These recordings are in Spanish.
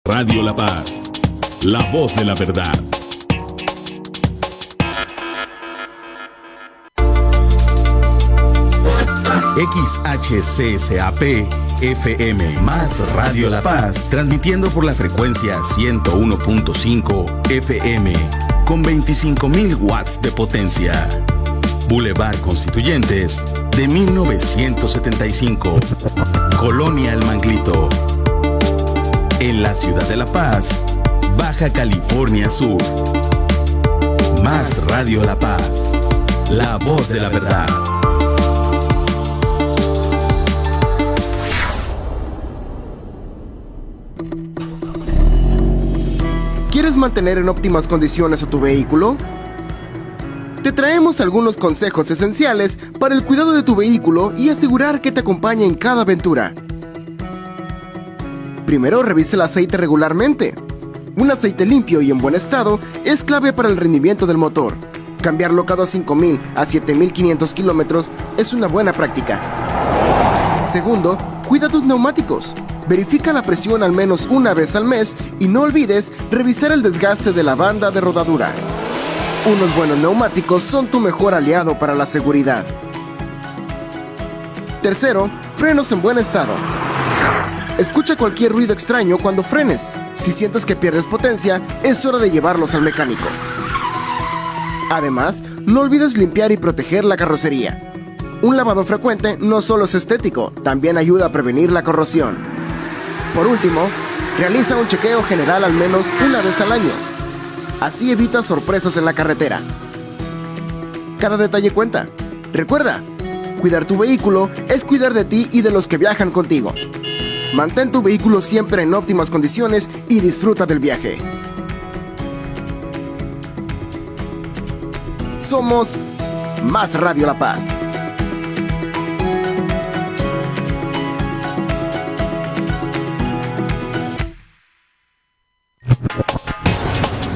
Radio La Paz, la voz de la verdad. XHCSAP FM más Radio La Paz, transmitiendo por la frecuencia 101.5 FM con 25.000 watts de potencia. Boulevard Constituyentes de 1975, Colonia El Manglito, en la ciudad de La Paz, Baja California Sur. Más Radio La Paz, la voz de la verdad. ¿Quieres mantener en óptimas condiciones a tu vehículo? Te traemos algunos consejos esenciales para el cuidado de tu vehículo y asegurar que te acompañe en cada aventura. Primero, revisa el aceite regularmente. Un aceite limpio y en buen estado es clave para el rendimiento del motor. Cambiarlo cada 5.000 a 7.500 kilómetros es una buena práctica. Segundo, cuida tus neumáticos. Verifica la presión al menos una vez al mes y no olvides revisar el desgaste de la banda de rodadura. Unos buenos neumáticos son tu mejor aliado para la seguridad. Tercero, frenos en buen estado. Escucha cualquier ruido extraño cuando frenes. Si sientes que pierdes potencia, es hora de llevarlos al mecánico. Además, no olvides limpiar y proteger la carrocería. Un lavado frecuente no solo es estético, también ayuda a prevenir la corrosión. Por último, realiza un chequeo general al menos una vez al año. Así evitas sorpresas en la carretera. Cada detalle cuenta. Recuerda, cuidar tu vehículo es cuidar de ti y de los que viajan contigo. Mantén tu vehículo siempre en óptimas condiciones y disfruta del viaje. Somos Más Radio La Paz.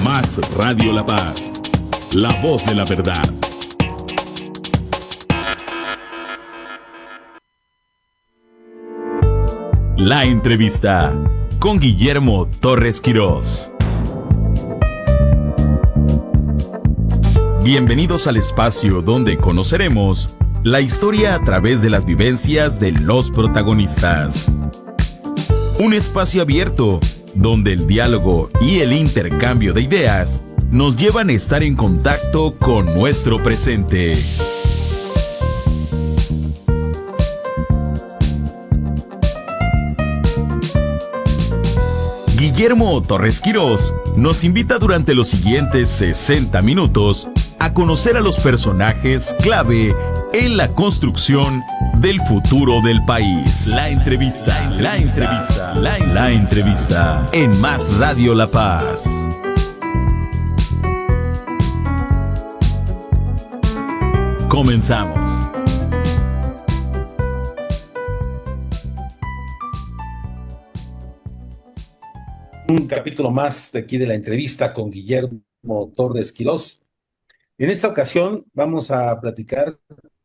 Más Radio La Paz, la voz de la verdad. La entrevista con Guillermo Torres Quirós. Bienvenidos al espacio donde conoceremos la historia a través de las vivencias de los protagonistas. Un espacio abierto donde el diálogo y el intercambio de ideas nos llevan a estar en contacto con nuestro presente. Guillermo Torres Quirós nos invita durante los siguientes 60 minutos a conocer a los personajes clave en la construcción del futuro del país. La entrevista en Más Radio La Paz. Comenzamos. Un capítulo más de aquí de la entrevista con Guillermo Torres Quirós. En esta ocasión vamos a platicar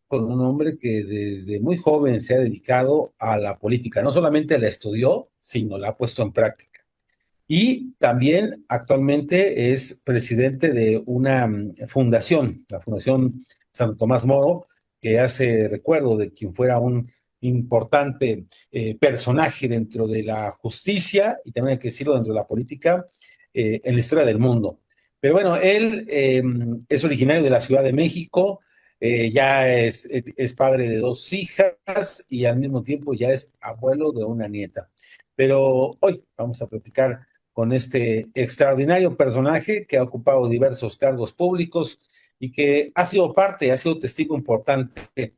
con un hombre que desde muy joven se ha dedicado a la política. No solamente la estudió, sino la ha puesto en práctica. Y también actualmente es presidente de una fundación, la Fundación Santo Tomás Moro, que hace recuerdo de quien fuera un importante personaje dentro de la justicia y también hay que decirlo dentro de la política en la historia del mundo. Pero bueno, él es originario de la Ciudad de México, ya es padre de 2 hijas y al mismo tiempo ya es abuelo de una nieta. Pero hoy vamos a platicar con este extraordinario personaje que ha ocupado diversos cargos públicos y que ha sido testigo importante.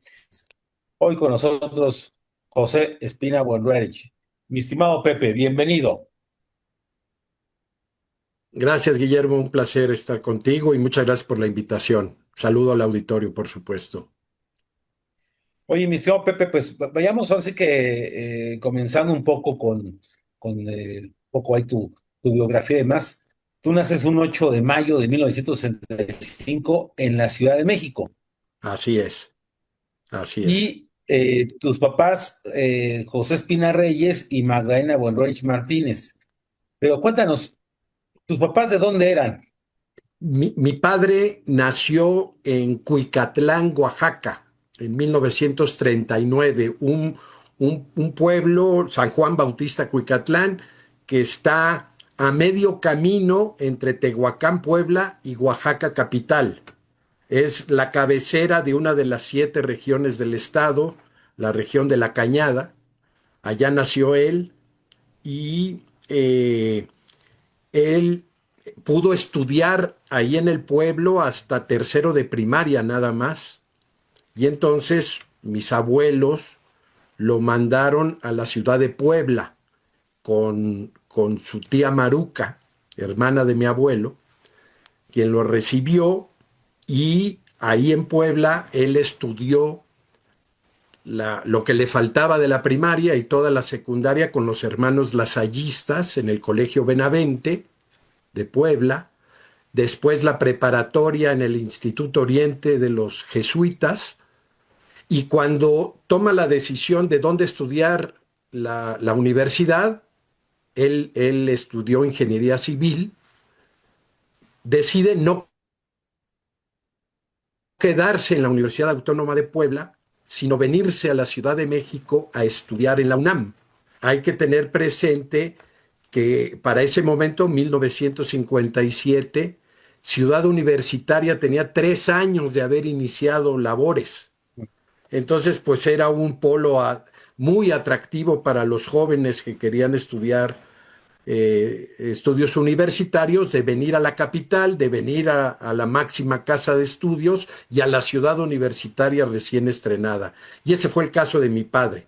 Hoy con nosotros José Espina Buenrerich. Mi estimado Pepe, bienvenido. Gracias, Guillermo, un placer estar contigo y muchas gracias por la invitación. Saludo al auditorio, por supuesto. Oye, mi estimado Pepe, pues vayamos ahora sí que comenzando un poco con un poco ahí tu biografía y demás. Tú naces un 8 de mayo de 1965 en la Ciudad de México. Así es. Y tus papás, José Espina Reyes y Magdalena Buenrerich Martínez. Pero cuéntanos, ¿tus papás de dónde eran? Mi padre nació en Cuicatlán, Oaxaca, en 1939, un pueblo, San Juan Bautista Cuicatlán, que está a medio camino entre Tehuacán, Puebla y Oaxaca capital. Es la cabecera de una de las 7 regiones del estado, la región de La Cañada. Allá nació él y él pudo estudiar ahí en el pueblo hasta tercero de primaria nada más. Y entonces mis abuelos lo mandaron a la ciudad de Puebla con su tía Maruca, hermana de mi abuelo, quien lo recibió y ahí en Puebla él estudió lo que le faltaba de la primaria y toda la secundaria con los hermanos lasallistas en el Colegio Benavente de Puebla, después la preparatoria en el Instituto Oriente de los Jesuitas, y cuando toma la decisión de dónde estudiar la universidad, él estudió ingeniería civil, decide no quedarse en la Universidad Autónoma de Puebla, sino venirse a la Ciudad de México a estudiar en la UNAM. Hay que tener presente que para ese momento, 1957, Ciudad Universitaria tenía 3 años de haber iniciado labores. Entonces, pues era un polo muy atractivo para los jóvenes que querían estudiar estudios universitarios, de venir a la capital, de venir a la máxima casa de estudios y a la ciudad universitaria recién estrenada. Y ese fue el caso de mi padre.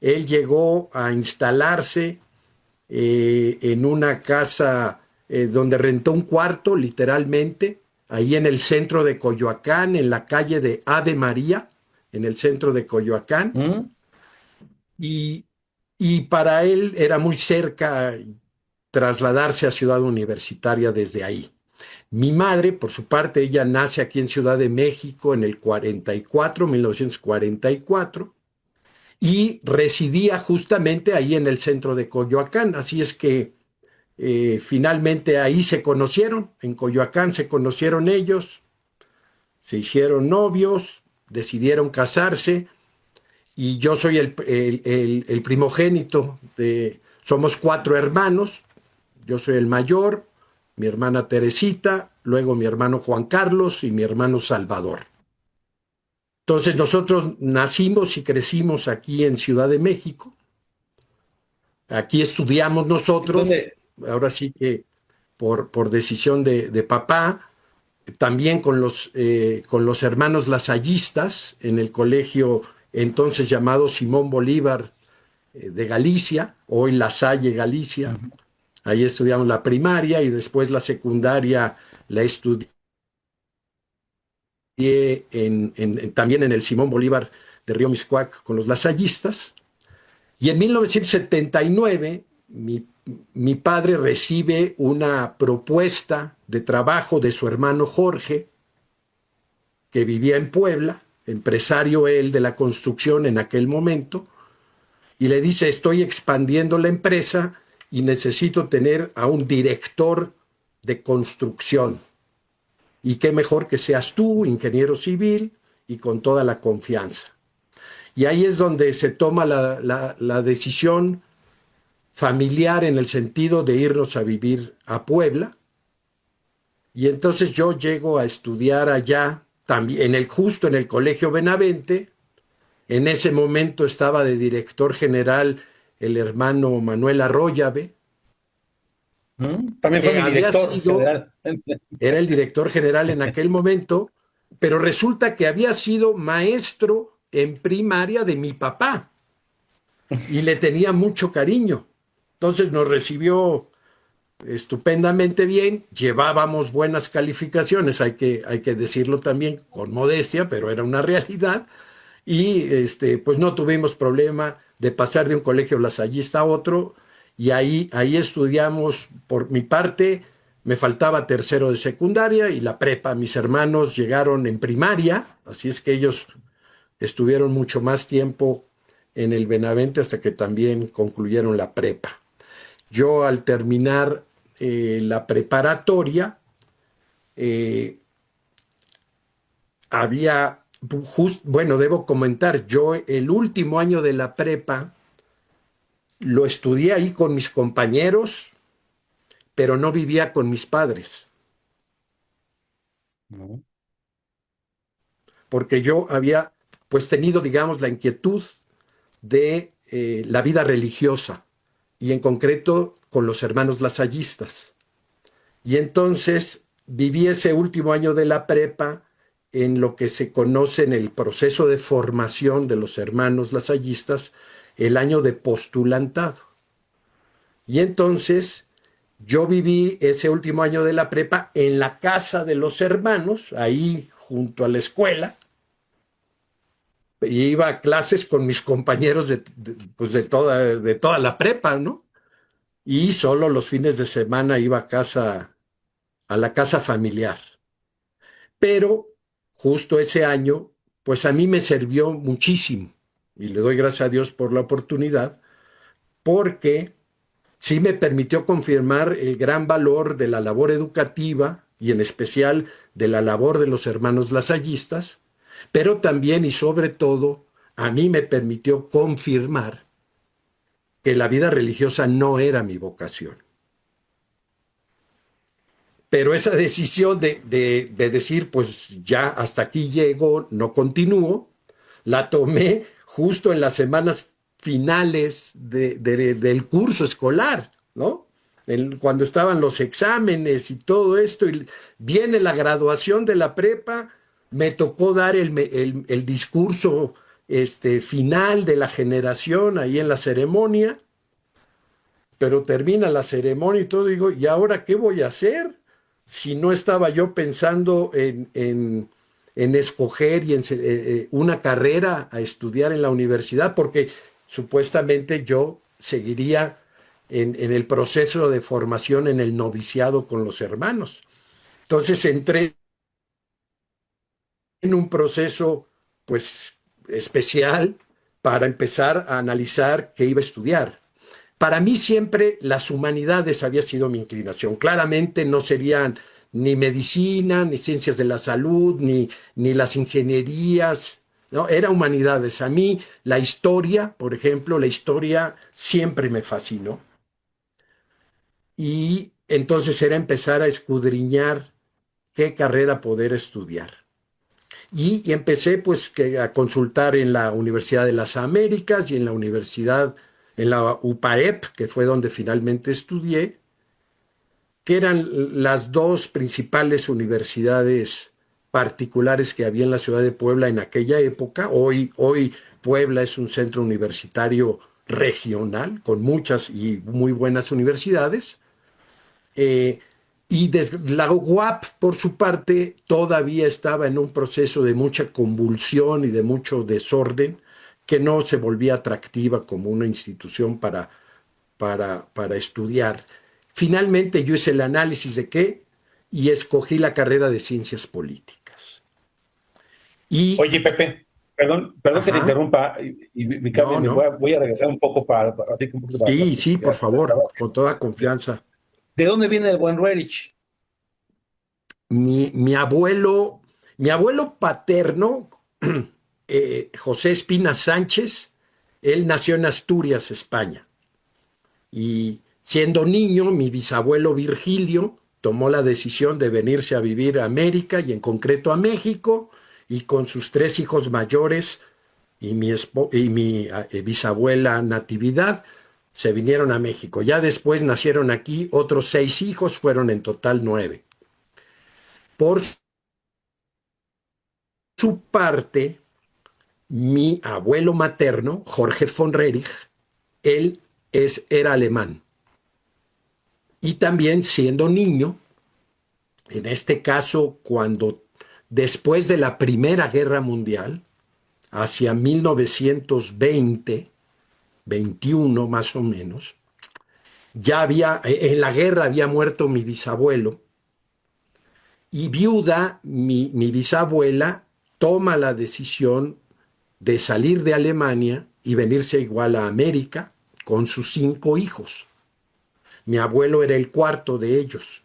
Él llegó a instalarse en una casa donde rentó un cuarto, literalmente, ahí en el centro de Coyoacán, en la calle de Ave María, en el centro de Coyoacán. ¿Mm? Y, y para él era muy cerca trasladarse a Ciudad Universitaria desde ahí. Mi madre, por su parte, ella nace aquí en Ciudad de México en el 44, 1944, y residía justamente ahí en el centro de Coyoacán. Así es que finalmente ahí se conocieron, en Coyoacán se conocieron ellos, se hicieron novios, decidieron casarse, y yo soy el primogénito somos 4 hermanos, yo soy el mayor, mi hermana Teresita, luego mi hermano Juan Carlos y mi hermano Salvador. Entonces nosotros nacimos y crecimos aquí en Ciudad de México. Aquí estudiamos nosotros, ¿Dónde? ahora sí que por decisión de papá, también con los hermanos lasallistas en el colegio entonces llamado Simón Bolívar de Galicia, hoy La Salle, Galicia. Ahí estudiamos la primaria y después la secundaria la estudié también en el Simón Bolívar de Río Miscuac con los lasallistas. Y en 1979 mi padre recibe una propuesta de trabajo de su hermano Jorge, que vivía en Puebla, empresario él de la construcción en aquel momento, y le dice, estoy expandiendo la empresa y necesito tener a un director de construcción. Y qué mejor que seas tú, ingeniero civil, y con toda la confianza. Y ahí es donde se toma la decisión familiar en el sentido de irnos a vivir a Puebla. Y entonces yo llego a estudiar allá, también justo en el Colegio Benavente. En ese momento estaba de director general el hermano Manuel Arroyave. También fue mi director general. Era el director general en aquel momento, pero resulta que había sido maestro en primaria de mi papá y le tenía mucho cariño. Entonces nos recibió estupendamente bien, llevábamos buenas calificaciones, hay que decirlo también con modestia, pero era una realidad, y pues no tuvimos problema de pasar de un colegio lasallista a otro, y ahí estudiamos. Por mi parte, me faltaba tercero de secundaria y la prepa. Mis hermanos llegaron en primaria, así es que ellos estuvieron mucho más tiempo en el Benavente hasta que también concluyeron la prepa. yo al terminar la preparatoria, bueno, debo comentar, yo el último año de la prepa lo estudié ahí con mis compañeros, pero no vivía con mis padres, No. porque yo había pues tenido, digamos, la inquietud de la vida religiosa y en concreto con los hermanos lasallistas. Y entonces viví ese último año de la prepa en lo que se conoce en el proceso de formación de los hermanos lasallistas, el año de postulantado. Y entonces yo viví ese último año de la prepa en la casa de los hermanos, ahí junto a la escuela, y iba a clases con mis compañeros pues de toda la prepa, ¿no? Y solo los fines de semana iba a la casa familiar. Pero justo ese año, pues a mí me sirvió muchísimo, y le doy gracias a Dios por la oportunidad, porque sí me permitió confirmar el gran valor de la labor educativa y en especial de la labor de los hermanos lasallistas, pero también y sobre todo a mí me permitió confirmar que la vida religiosa no era mi vocación. Pero esa decisión de decir, pues ya hasta aquí llego, no continúo, la tomé justo en las semanas finales del curso escolar, ¿no? Cuando estaban los exámenes y todo esto, y viene la graduación de la prepa, me tocó dar el discurso final de la generación ahí en la ceremonia, pero termina la ceremonia y todo, digo, ¿y ahora qué voy a hacer? Si no estaba yo pensando en escoger una carrera a estudiar en la universidad, porque supuestamente yo seguiría en el proceso de formación en el noviciado con los hermanos. Entonces entré en un proceso, pues, especial para empezar a analizar qué iba a estudiar. Para mí siempre las humanidades había sido mi inclinación. Claramente no serían ni medicina, ni ciencias de la salud, ni las ingenierías, ¿no? Era humanidades. A mí la historia, por ejemplo, la historia siempre me fascinó. Y entonces era empezar a escudriñar qué carrera poder estudiar. Y empecé pues a consultar en la Universidad de las Américas y en la UPAEP, que fue donde finalmente estudié, que eran las dos principales universidades particulares que había en la ciudad de Puebla en aquella época. Hoy Puebla es un centro universitario regional con muchas y muy buenas universidades. Y la UAP, por su parte, todavía estaba en un proceso de mucha convulsión y de mucho desorden, que no se volvía atractiva como una institución para estudiar. Finalmente yo hice el análisis de qué y escogí la carrera de ciencias políticas. Y, Oye, Pepe, perdón que te ajá, interrumpa, y no, me no, voy a regresar un poco así que un poquito para atrás. sí, sí, por favor, con toda confianza. ¿De dónde viene el buen Rerich? Mi, mi abuelo, mi abuelo paterno, José Espina Sánchez, él nació en Asturias, España. Y siendo niño, mi bisabuelo Virgilio tomó la decisión de venirse a vivir a América y en concreto a México, y con sus tres hijos mayores y mi bisabuela Natividad se vinieron a México. Ya después nacieron aquí otros 6 hijos, fueron en total 9. Por su parte, mi abuelo materno, Jorge von Rerich, él era alemán. Y también siendo niño, en este caso cuando después de la Primera Guerra Mundial, hacia 1920, 21 más o menos, en la guerra había muerto mi bisabuelo, y viuda, mi bisabuela toma la decisión de salir de Alemania y venirse igual a América con sus 5 hijos. mi abuelo era el cuarto de ellos.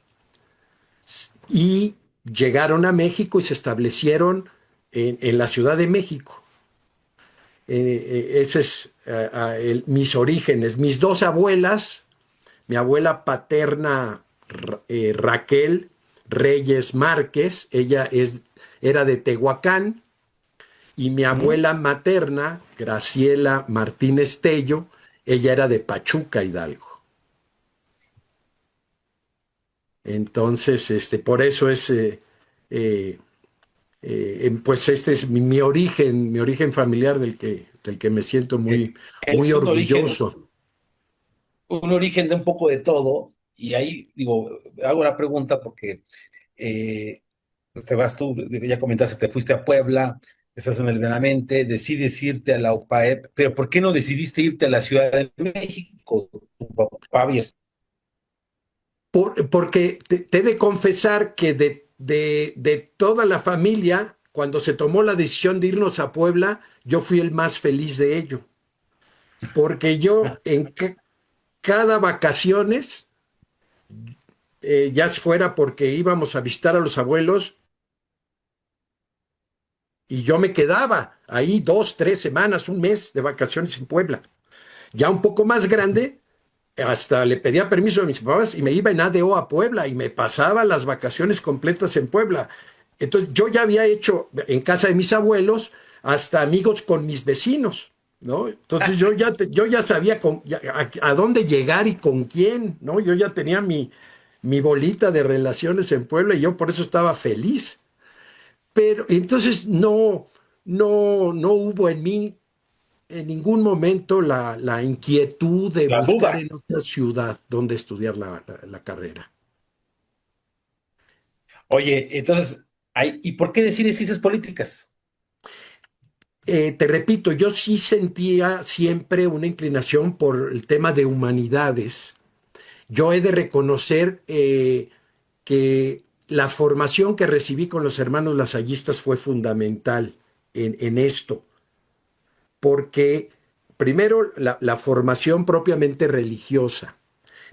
Y llegaron a México y se establecieron en la Ciudad de México. Ese es mis orígenes. Mis dos abuelas, mi abuela paterna Raquel Reyes Márquez, era de Tehuacán, y mi abuela materna, Graciela Martínez Tello, ella era de Pachuca, Hidalgo. Entonces, por eso es, pues este es mi origen familiar del que me siento muy, muy Es orgulloso. un origen de un poco de todo, y ahí digo, hago una pregunta porque te vas tú, ya comentaste, te fuiste a Puebla, estás en el Benavente, decides irte a la UPAEP, pero ¿por qué no decidiste irte a la Ciudad de México? Tu papá había... Porque te he de confesar que de toda la familia, cuando se tomó la decisión de irnos a Puebla, yo fui el más feliz de ello. Porque yo cada vacaciones, ya fuera porque íbamos a visitar a los abuelos, y yo me quedaba ahí 2, 3 semanas, un mes de vacaciones en Puebla. Ya un poco más grande, hasta le pedía permiso a mis papás y me iba en ADO a Puebla y me pasaba las vacaciones completas en Puebla. Entonces yo ya había hecho en casa de mis abuelos hasta amigos con mis vecinos, ¿no? Entonces yo ya sabía a dónde llegar y con quién, ¿no? Yo ya tenía mi bolita de relaciones en Puebla y yo por eso estaba feliz. Pero entonces no hubo en mí en ningún momento la inquietud de La buscar duda. en otra ciudad donde estudiar la carrera. Oye, entonces, ¿y por qué decides ciencias políticas? Te repito, yo sí sentía siempre una inclinación por el tema de humanidades. Yo he de reconocer que la formación que recibí con los hermanos lasallistas fue fundamental en esto, porque primero la formación propiamente religiosa,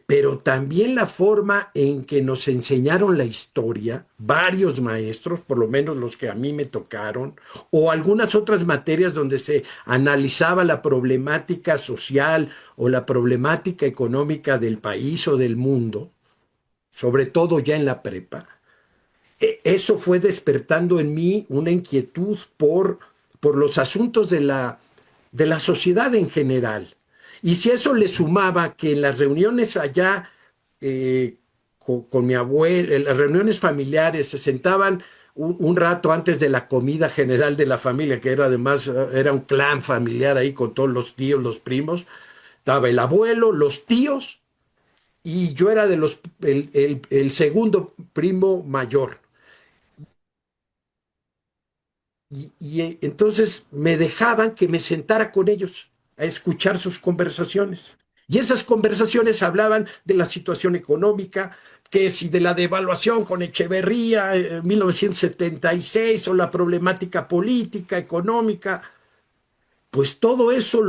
pero también la forma en que nos enseñaron la historia, varios maestros, por lo menos los que a mí me tocaron, o algunas otras materias donde se analizaba la problemática social o la problemática económica del país o del mundo, sobre todo ya en la prepa. Eso fue despertando en mí una inquietud por los asuntos de la sociedad en general. Y si eso le sumaba que en las reuniones allá con mi abuelo, en las reuniones familiares, se sentaban un rato antes de la comida general de la familia, que era además, era un clan familiar ahí con todos los tíos, los primos, estaba el abuelo, los tíos, y yo era el segundo primo mayor. Y entonces me dejaban que me sentara con ellos a escuchar sus conversaciones. Y esas conversaciones hablaban de la situación económica, que si de la devaluación con Echeverría en 1976 o la problemática política, económica, pues todo eso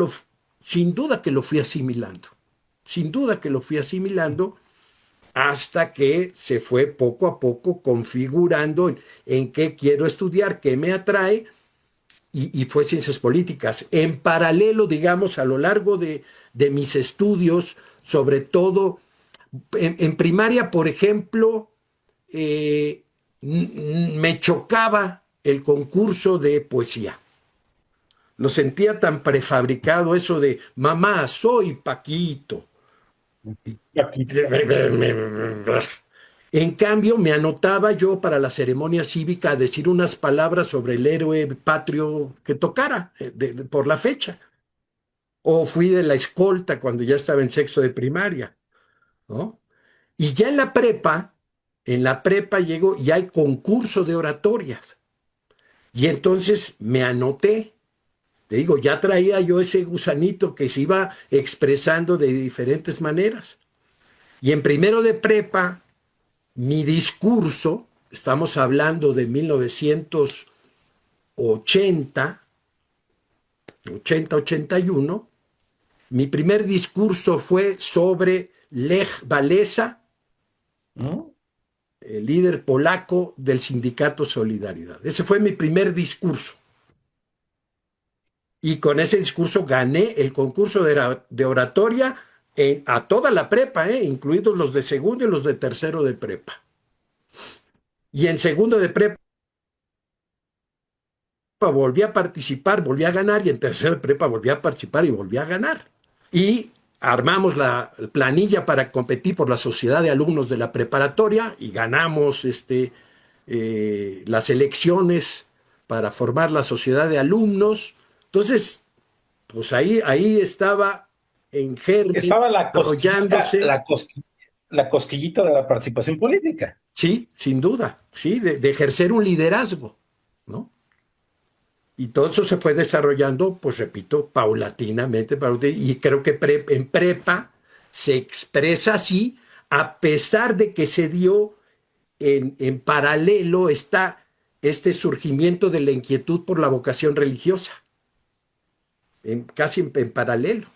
sin duda que lo fui asimilando, sin duda que lo fui asimilando hasta que se fue poco a poco configurando en qué quiero estudiar, qué me atrae, y fue ciencias políticas. En paralelo, digamos, a lo largo de mis estudios, sobre todo en primaria, por ejemplo, me chocaba el concurso de poesía. Lo sentía tan prefabricado eso de mamá, soy Paquito. Aquí. En cambio, me anotaba yo para la ceremonia cívica a decir unas palabras sobre el héroe patrio que tocara por la fecha. O fui de la escolta cuando ya estaba en sexto de primaria, ¿no? Y ya en la prepa llegó y hay concurso de oratorias. Y entonces me anoté. Te digo, ya traía yo ese gusanito que se iba expresando de diferentes maneras. Y en primero de prepa, mi discurso, estamos hablando de 1980, 81, mi primer discurso fue sobre Lech Walesa, ¿no? el líder polaco del sindicato Solidaridad. Ese fue mi primer discurso. Y con ese discurso gané el concurso de oratoria a toda la prepa, incluidos los de segundo y los de tercero de prepa. Y en segundo de prepa volví a participar, volví a ganar, y en tercero de prepa volví a participar y volví a ganar. Y armamos la planilla para competir por la sociedad de alumnos de la preparatoria y ganamos las elecciones para formar la sociedad de alumnos. Entonces, pues ahí estaba en germen, Estaba desarrollándose. la cosquillita de la participación política. Sí, sin duda, sí, de ejercer un liderazgo, ¿no? Y todo eso se fue desarrollando, pues repito, paulatinamente, y creo que en prepa se expresa así, a pesar de que se dio en paralelo este surgimiento de la inquietud por la vocación religiosa, casi en paralelo.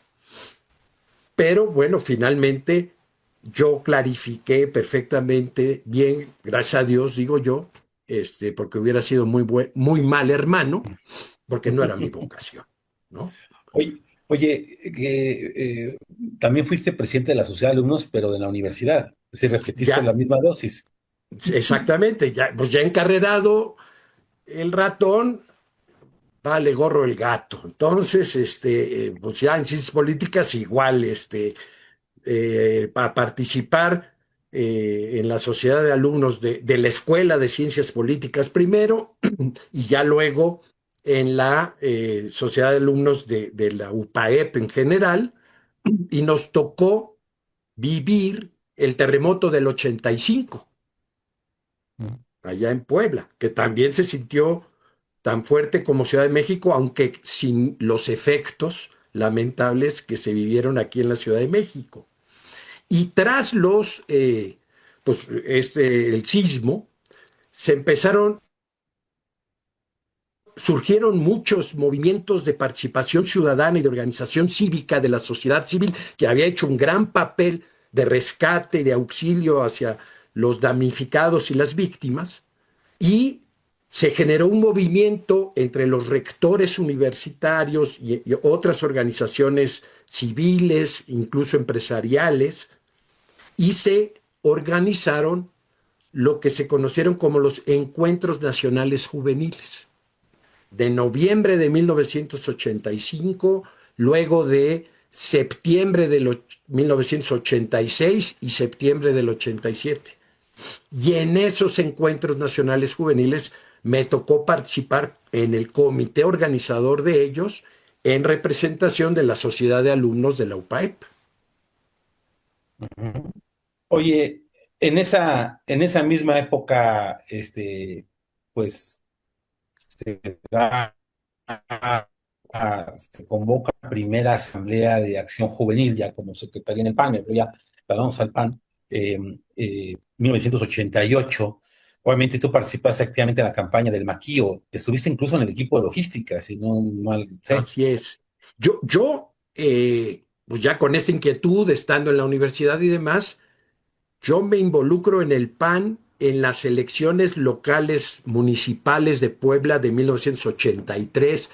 Pero bueno, finalmente yo clarifiqué perfectamente bien, gracias a Dios, digo yo, porque hubiera sido muy mal hermano, porque no era mi vocación, ¿no? Oye, también fuiste presidente de la Sociedad de Alumnos, pero de la universidad. Si repetiste la Ya, misma dosis. exactamente, pues ya encarrerado el ratón, vale gorro el gato. Entonces, pues ya en ciencias políticas igual, para participar en la sociedad de alumnos de la Escuela de Ciencias Políticas primero y ya luego en la sociedad de alumnos de la UPAEP en general, y nos tocó vivir el terremoto del 85 allá en Puebla, que también se sintió tan fuerte como Ciudad de México, aunque sin los efectos lamentables que se vivieron aquí en la Ciudad de México. Y tras el sismo, surgieron muchos movimientos de participación ciudadana y de organización cívica de la sociedad civil, que había hecho un gran papel de rescate, de auxilio hacia los damnificados y las víctimas, y se generó un movimiento entre los rectores universitarios y otras organizaciones civiles, incluso empresariales, y se organizaron lo que se conocieron como los Encuentros Nacionales Juveniles, de noviembre de 1985, luego de septiembre de 1986 y septiembre del 87. Y en esos Encuentros Nacionales Juveniles me tocó participar en el comité organizador de ellos en representación de la Sociedad de Alumnos de la UPAEP. Oye, en esa misma época, pues se da, se convoca la primera asamblea de acción juvenil, ya como secretaria en el PAN, pero ya vamos al PAN, 1988. Obviamente tú participaste activamente en la campaña del Maquío, estuviste incluso en el equipo de logística, si no mal sé. Así es. Pues ya con esta inquietud, estando en la universidad y demás, yo me involucro en el PAN en las elecciones locales municipales de Puebla de 1983.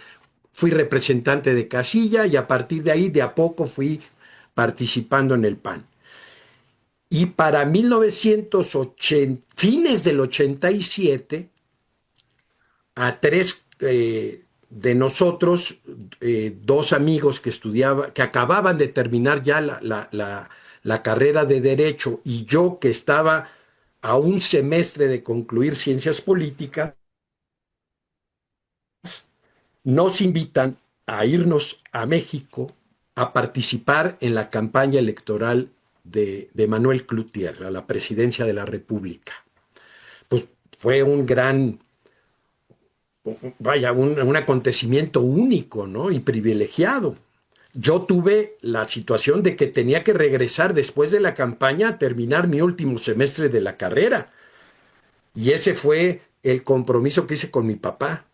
Fui representante de casilla y a partir de ahí de a poco fui participando en el PAN. Y para 1980, fines del 87, a tres de nosotros, dos amigos que acababan de terminar ya la carrera de Derecho, y yo que estaba a un semestre de concluir Ciencias Políticas, nos invitan a irnos a México a participar en la campaña electoral de Manuel Cloutier a la presidencia de la República. Pues fue un acontecimiento único, ¿no? Y privilegiado. Yo tuve la situación de que tenía que regresar después de la campaña a terminar mi último semestre de la carrera. Y ese fue el compromiso que hice con mi papá.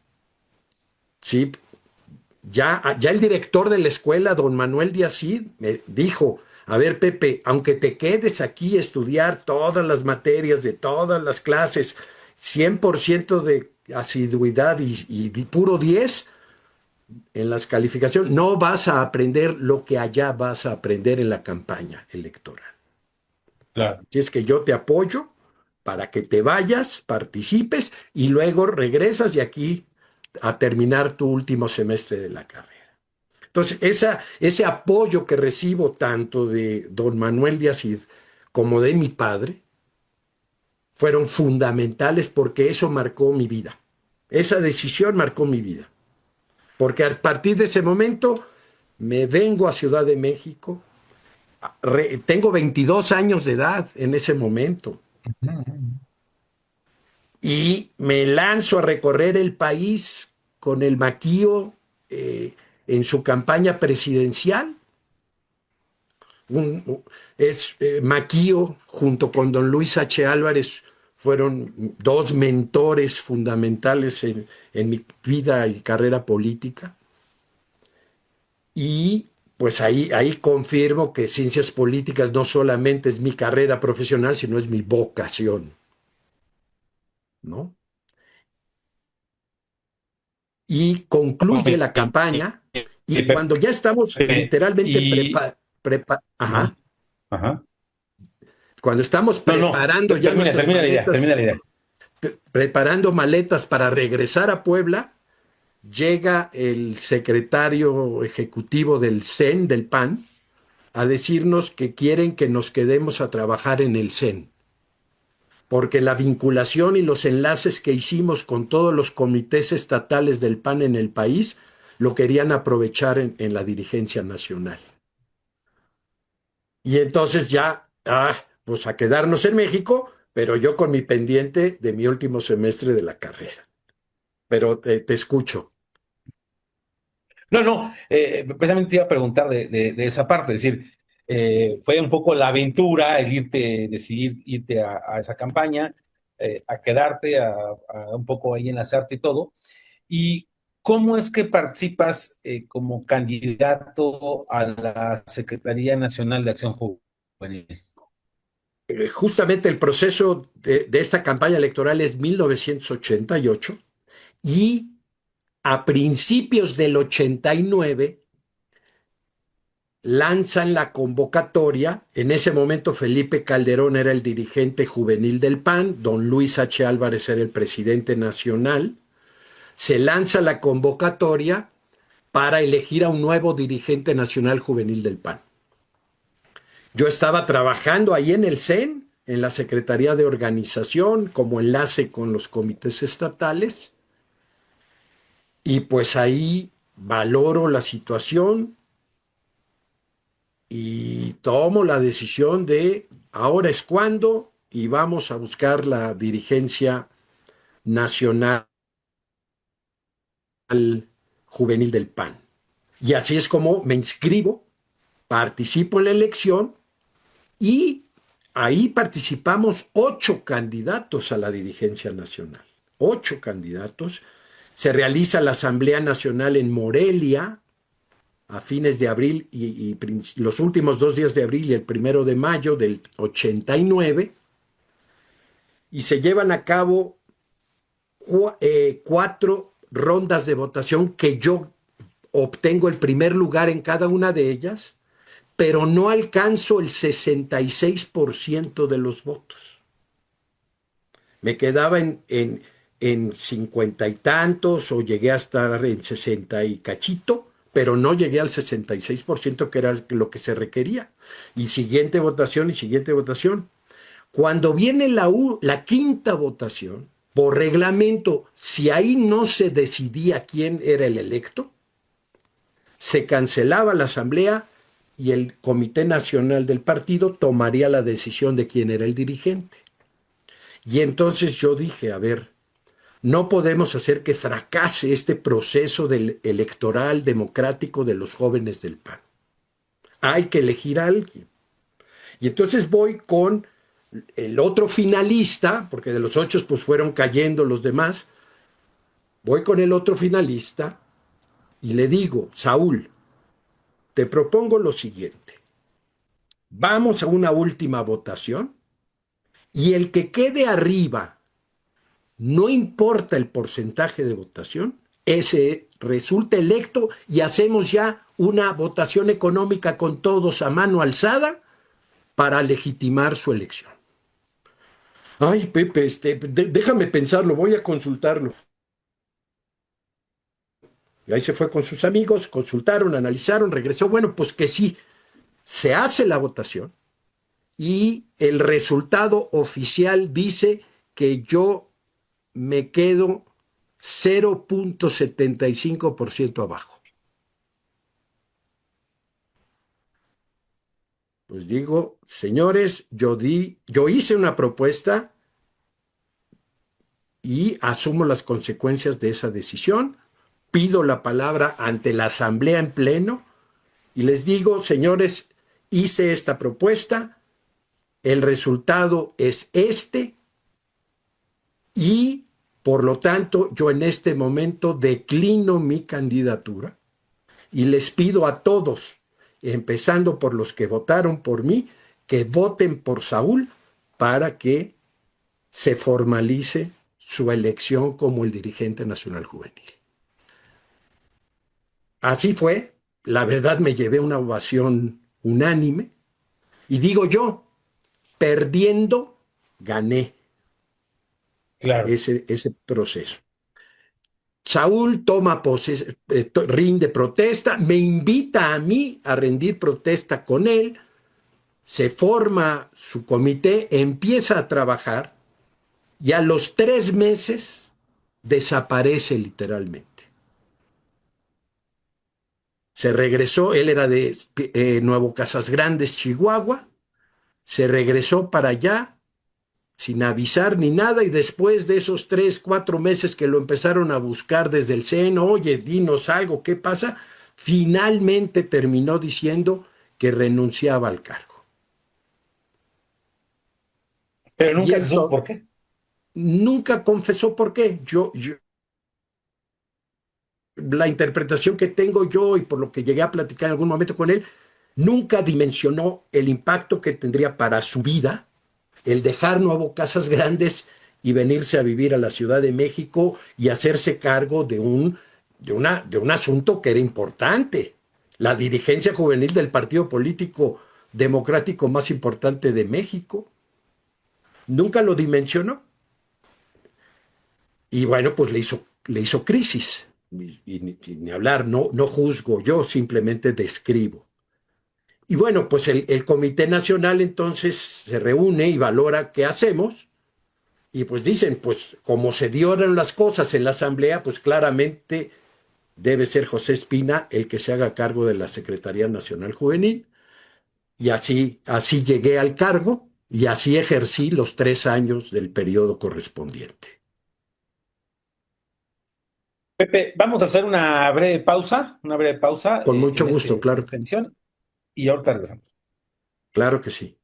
Ya el director de la escuela, don Manuel Díaz Cid, me dijo: a ver, Pepe, aunque te quedes aquí a estudiar todas las materias de todas las clases, 100% de asiduidad y puro 10 en las calificaciones, no vas a aprender lo que allá vas a aprender en la campaña electoral. Claro. Así es que yo te apoyo para que te vayas, participes y luego regresas de aquí a terminar tu último semestre de la carrera. Entonces, ese apoyo que recibo tanto de don Manuel Díaz Cid como de mi padre fueron fundamentales porque eso marcó mi vida. Esa decisión marcó mi vida. Porque a partir de ese momento me vengo a Ciudad de México. Tengo 22 años de edad en ese momento y me lanzo a recorrer el país con el Maquío en su campaña presidencial. Maquío junto con don Luis H. Álvarez fueron dos mentores fundamentales en mi vida y carrera política. Y pues ahí confirmo que ciencias políticas no solamente es mi carrera profesional, sino es mi vocación, ¿no? Y concluye Oye, la campaña y Pepe, cuando ya estamos literalmente y... Ujú, ajá, ajá. cuando estamos No, no, preparando ya termina, nuestras termina la idea, maletas, termina la idea. preparando maletas para regresar a Puebla, llega el secretario ejecutivo del CEN, del PAN, a decirnos que quieren que nos quedemos a trabajar en el CEN, porque la vinculación y los enlaces que hicimos con todos los comités estatales del PAN en el país lo querían aprovechar en la dirigencia nacional. Y entonces ya, pues a quedarnos en México, pero yo con mi pendiente de mi último semestre de la carrera. Pero te escucho. No, no, precisamente te iba a preguntar de esa parte, es decir, fue un poco la aventura el decidir irte a esa campaña, a quedarte, a un poco ahí enlazarte y todo. ¿Y cómo es que participas como candidato a la Secretaría Nacional de Acción Juvenil? Justamente el proceso de esta campaña electoral es 1988 y a principios del 89 lanzan la convocatoria. En ese momento Felipe Calderón era el dirigente juvenil del PAN, don Luis H. Álvarez era el presidente nacional. Se lanza la convocatoria para elegir a un nuevo dirigente nacional juvenil del PAN. Yo estaba trabajando ahí en el CEN, en la Secretaría de Organización, como enlace con los comités estatales, y pues ahí valoro la situación y tomo la decisión de ahora es cuando y vamos a buscar la dirigencia nacional juvenil del PAN. Y así es como me inscribo, participo en la elección y ahí participamos 8 candidatos a la dirigencia nacional. 8 candidatos. Se realiza la Asamblea Nacional en Morelia a fines de abril y los últimos 2 días de abril y el 1 de mayo del 89 y se llevan a cabo 4 rondas de votación que yo obtengo el primer lugar en cada una de ellas, pero no alcanzo el 66% de los votos. Me quedaba en 50 y tantos o llegué a estar en 60 y cachito, pero no llegué al 66% que era lo que se requería. Y siguiente votación y siguiente votación. Cuando viene la quinta votación, por reglamento, si ahí no se decidía quién era el electo, se cancelaba la asamblea y el Comité Nacional del Partido tomaría la decisión de quién era el dirigente. Y entonces yo dije, a ver, no podemos hacer que fracase este proceso electoral democrático de los jóvenes del PAN. Hay que elegir a alguien. Y entonces voy con el otro finalista, porque de los 8 pues fueron cayendo los demás, voy con el otro finalista y le digo, Saúl, te propongo lo siguiente. vamos a una última votación y el que quede arriba, no importa el porcentaje de votación, ese resulta electo y hacemos ya una votación económica con todos a mano alzada para legitimar su elección. Ay, Pepe, déjame pensarlo, voy a consultarlo. Y ahí se fue con sus amigos, consultaron, analizaron, regresó. Bueno, pues que sí, se hace la votación y el resultado oficial dice que yo me quedo 0.75% abajo. Pues digo, señores, yo hice una propuesta y asumo las consecuencias de esa decisión. Pido la palabra ante la asamblea en pleno y les digo, señores, hice esta propuesta, el resultado es este y por lo tanto yo en este momento declino mi candidatura y les pido a todos, empezando por los que votaron por mí, que voten por Saúl para que se formalice su elección como el dirigente nacional juvenil. Así fue, la verdad me llevé una ovación unánime y digo yo, perdiendo, gané Claro. ese proceso. Saúl toma rinde protesta, me invita a mí a rendir protesta con él, se forma su comité, empieza a trabajar y a los 3 meses desaparece literalmente. Se regresó, él era de Nuevo Casas Grandes, Chihuahua, se regresó para allá sin avisar ni nada y después de esos 3, 4 meses que lo empezaron a buscar desde el seno, oye, dinos algo, ¿qué pasa? Finalmente terminó diciendo que renunciaba al cargo. Pero Y nunca se supo eso por qué. nunca confesó por qué. La interpretación que tengo yo y por lo que llegué a platicar en algún momento con él, nunca dimensionó el impacto que tendría para su vida el dejar Nuevo Casas Grandes y venirse a vivir a la Ciudad de México y hacerse cargo de un asunto que era importante, la dirigencia juvenil del partido político democrático más importante de México. Nunca lo dimensionó. Y bueno, pues le hizo crisis. Y ni hablar, no juzgo yo, simplemente describo. Y bueno, pues el Comité Nacional entonces se reúne y valora qué hacemos. Y pues dicen, pues como se dieron las cosas en la Asamblea, pues claramente debe ser José Espina el que se haga cargo de la Secretaría Nacional Juvenil. Y así llegué al cargo y así ejercí los 3 años del periodo correspondiente. Pepe, vamos a hacer una breve pausa Con mucho gusto, en claro, esta emisión y ahorita regresamos. claro que sí.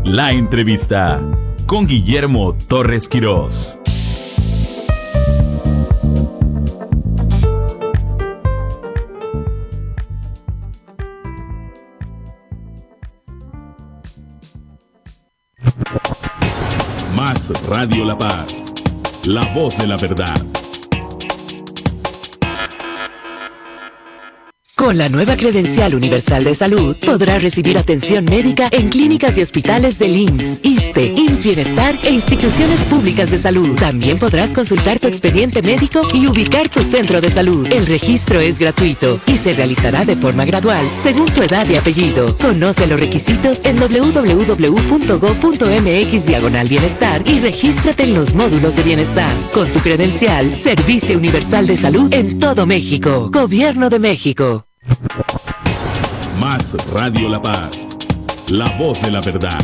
La entrevista con Guillermo Torres Quirós. Más Radio La Paz, la voz de la verdad. Con la nueva Credencial Universal de Salud, podrás recibir atención médica en clínicas y hospitales del IMSS, ISSSTE, IMSS Bienestar e instituciones públicas de salud. También podrás consultar tu expediente médico y ubicar tu centro de salud. El registro es gratuito y se realizará de forma gradual, según tu edad y apellido. Conoce los requisitos en www.go.mx/bienestar y regístrate en los módulos de bienestar. Con tu credencial, Servicio Universal de Salud en todo México. Gobierno de México. Más Radio La Paz, la voz de la verdad.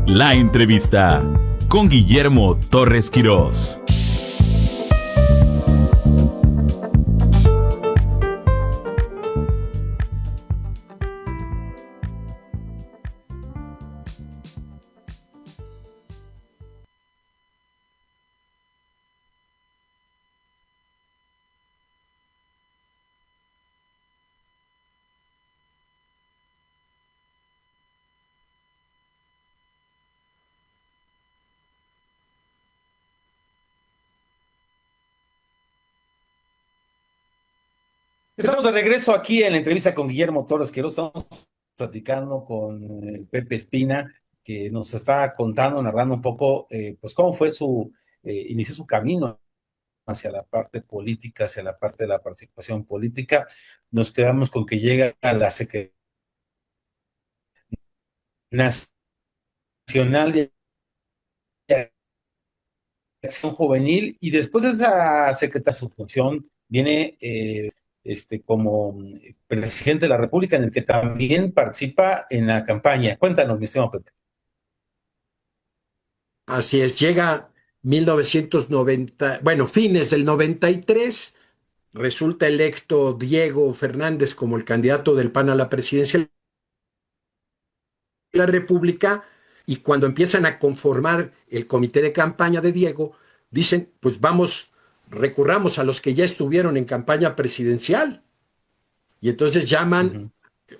La entrevista con Guillermo Torres Quirós. Estamos de regreso aquí en la entrevista con Guillermo Torres Quirós. Estamos platicando con Pepe Espina, que nos está contando, narrando un poco, pues cómo fue inició su camino hacia la parte política, hacia la parte de la participación política. Nos quedamos con que llega a la Secretaría Nacional de Acción Juvenil, y después de esa secretaria, su función viene como presidente de la República, en el que también participa en la campaña. Cuéntanos, mi estimado Pepe. Así es, llega 1990, bueno, fines del 93, resulta electo Diego Fernández como el candidato del PAN a la presidencia de la República, y cuando empiezan a conformar el comité de campaña de Diego, dicen, pues vamos, recurramos a los que ya estuvieron en campaña presidencial. Y entonces llaman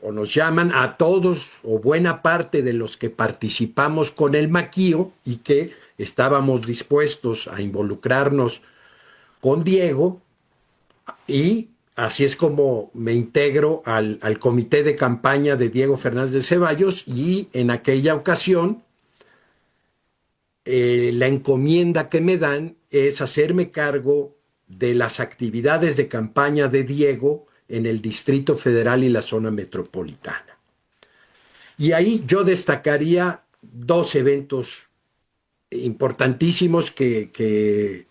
o nos llaman a todos o buena parte de los que participamos con el Maquío y que estábamos dispuestos a involucrarnos con Diego, y así es como me integro al comité de campaña de Diego Fernández de Ceballos, y en aquella ocasión la encomienda que me dan es hacerme cargo de las actividades de campaña de Diego en el Distrito Federal y la zona metropolitana. Y ahí yo destacaría dos eventos importantísimos que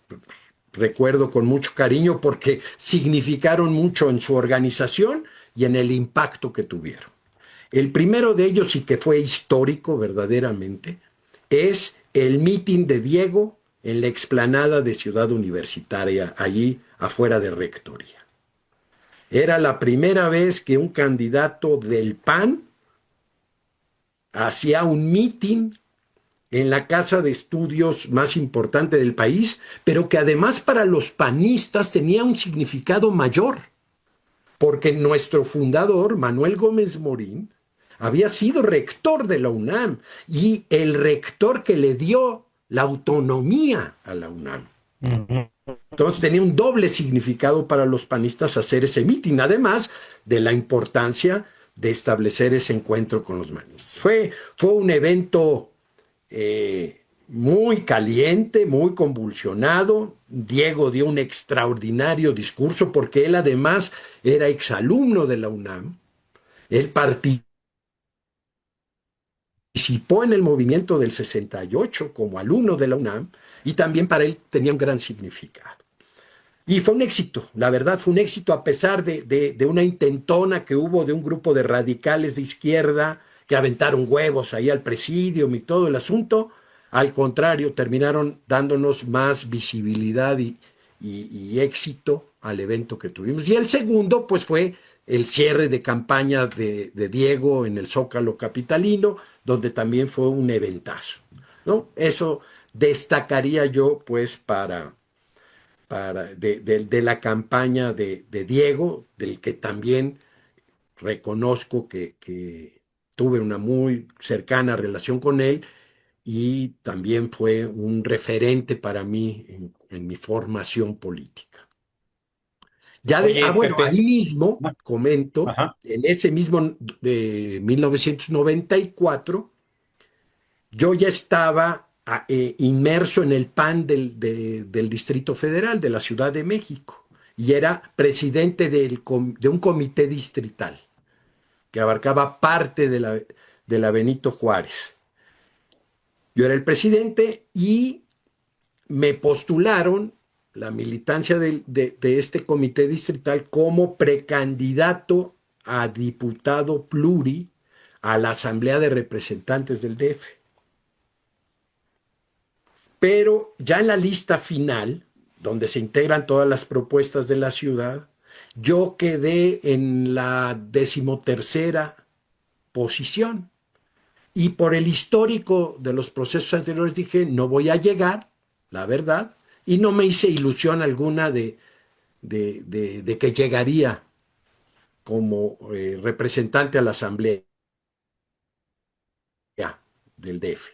recuerdo con mucho cariño porque significaron mucho en su organización y en el impacto que tuvieron. El primero de ellos, y que fue histórico verdaderamente, es el mitin de Diego en la explanada de Ciudad Universitaria, allí afuera de Rectoría. Era la primera vez que un candidato del PAN hacía un mitin en la casa de estudios más importante del país, pero que además para los panistas tenía un significado mayor, porque nuestro fundador, Manuel Gómez Morín, había sido rector de la UNAM y el rector que le dio la autonomía a la UNAM. Entonces tenía un doble significado para los panistas hacer ese mitin, además de la importancia de establecer ese encuentro con los manistas. Fue un evento muy caliente, muy convulsionado. Diego dio un extraordinario discurso porque él además era exalumno de la UNAM. Él participó en el movimiento del 68 como alumno de la UNAM y también para él tenía un gran significado. Y fue un éxito, la verdad fue un éxito a pesar de una intentona que hubo de un grupo de radicales de izquierda que aventaron huevos ahí al presidium y todo el asunto. Al contrario, terminaron dándonos más visibilidad y éxito al evento que tuvimos. Y el segundo, pues fue el cierre de campaña de Diego en el Zócalo capitalino, donde también fue un eventazo, ¿no? Eso destacaría yo, pues, de la campaña de Diego, del que también reconozco que tuve una muy cercana relación con él y también fue un referente para mí en mi formación política. Oye, Bueno, Pepe. ahí mismo comento, Ajá. en ese mismo de 1994, yo ya estaba inmerso en el PAN del Distrito Federal, de la Ciudad de México, y era presidente de un comité distrital que abarcaba parte de la Benito Juárez. Yo era el presidente y me postularon la militancia de este comité distrital como precandidato a diputado pluri a la Asamblea de Representantes del DF. Pero ya en la lista final, donde se integran todas las propuestas de la ciudad, yo quedé en la 13ª posición. Y por el histórico de los procesos anteriores dije, no voy a llegar, la verdad, y no me hice ilusión alguna de que llegaría como representante a la Asamblea del DF.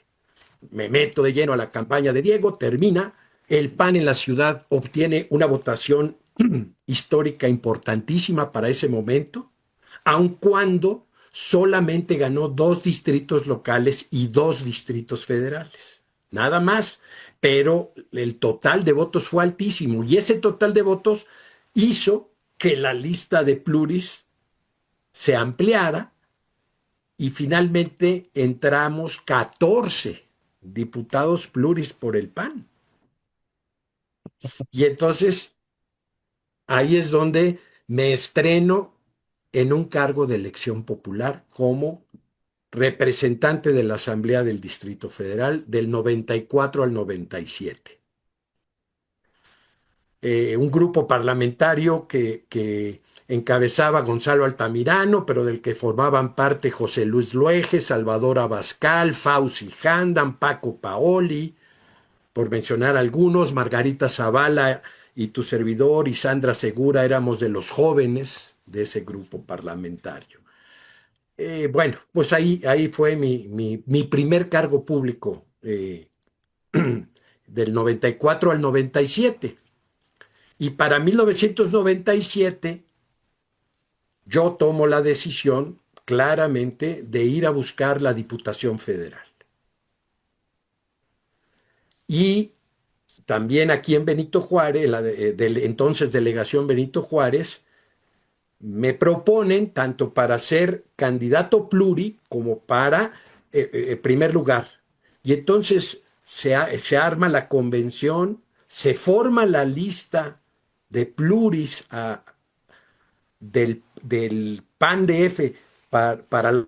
Me meto de lleno a la campaña de Diego, termina, el PAN en la ciudad obtiene una votación histórica importantísima para ese momento, aun cuando solamente ganó 2 distritos locales y 2 distritos federales. Nada más, pero el total de votos fue altísimo y ese total de votos hizo que la lista de pluris se ampliara y finalmente entramos 14 diputados pluris por el PAN. Y entonces ahí es donde me estreno en un cargo de elección popular como representante de la Asamblea del Distrito Federal del 94 al 97. Un grupo parlamentario que encabezaba Gonzalo Altamirano, pero del que formaban parte José Luis Luege, Salvador Abascal, Fauci Handan, Paco Paoli, por mencionar algunos, Margarita Zavala y tu servidor y Sandra Segura éramos de los jóvenes de ese grupo parlamentario. Bueno, pues ahí fue mi primer cargo público del 94 al 97. Y para 1997 yo tomo la decisión claramente de ir a buscar la Diputación Federal. Y también aquí en Benito Juárez, entonces delegación Benito Juárez, me proponen tanto para ser candidato pluri como para primer lugar. Y entonces se arma la convención, se forma la lista de pluris del PAN-DF para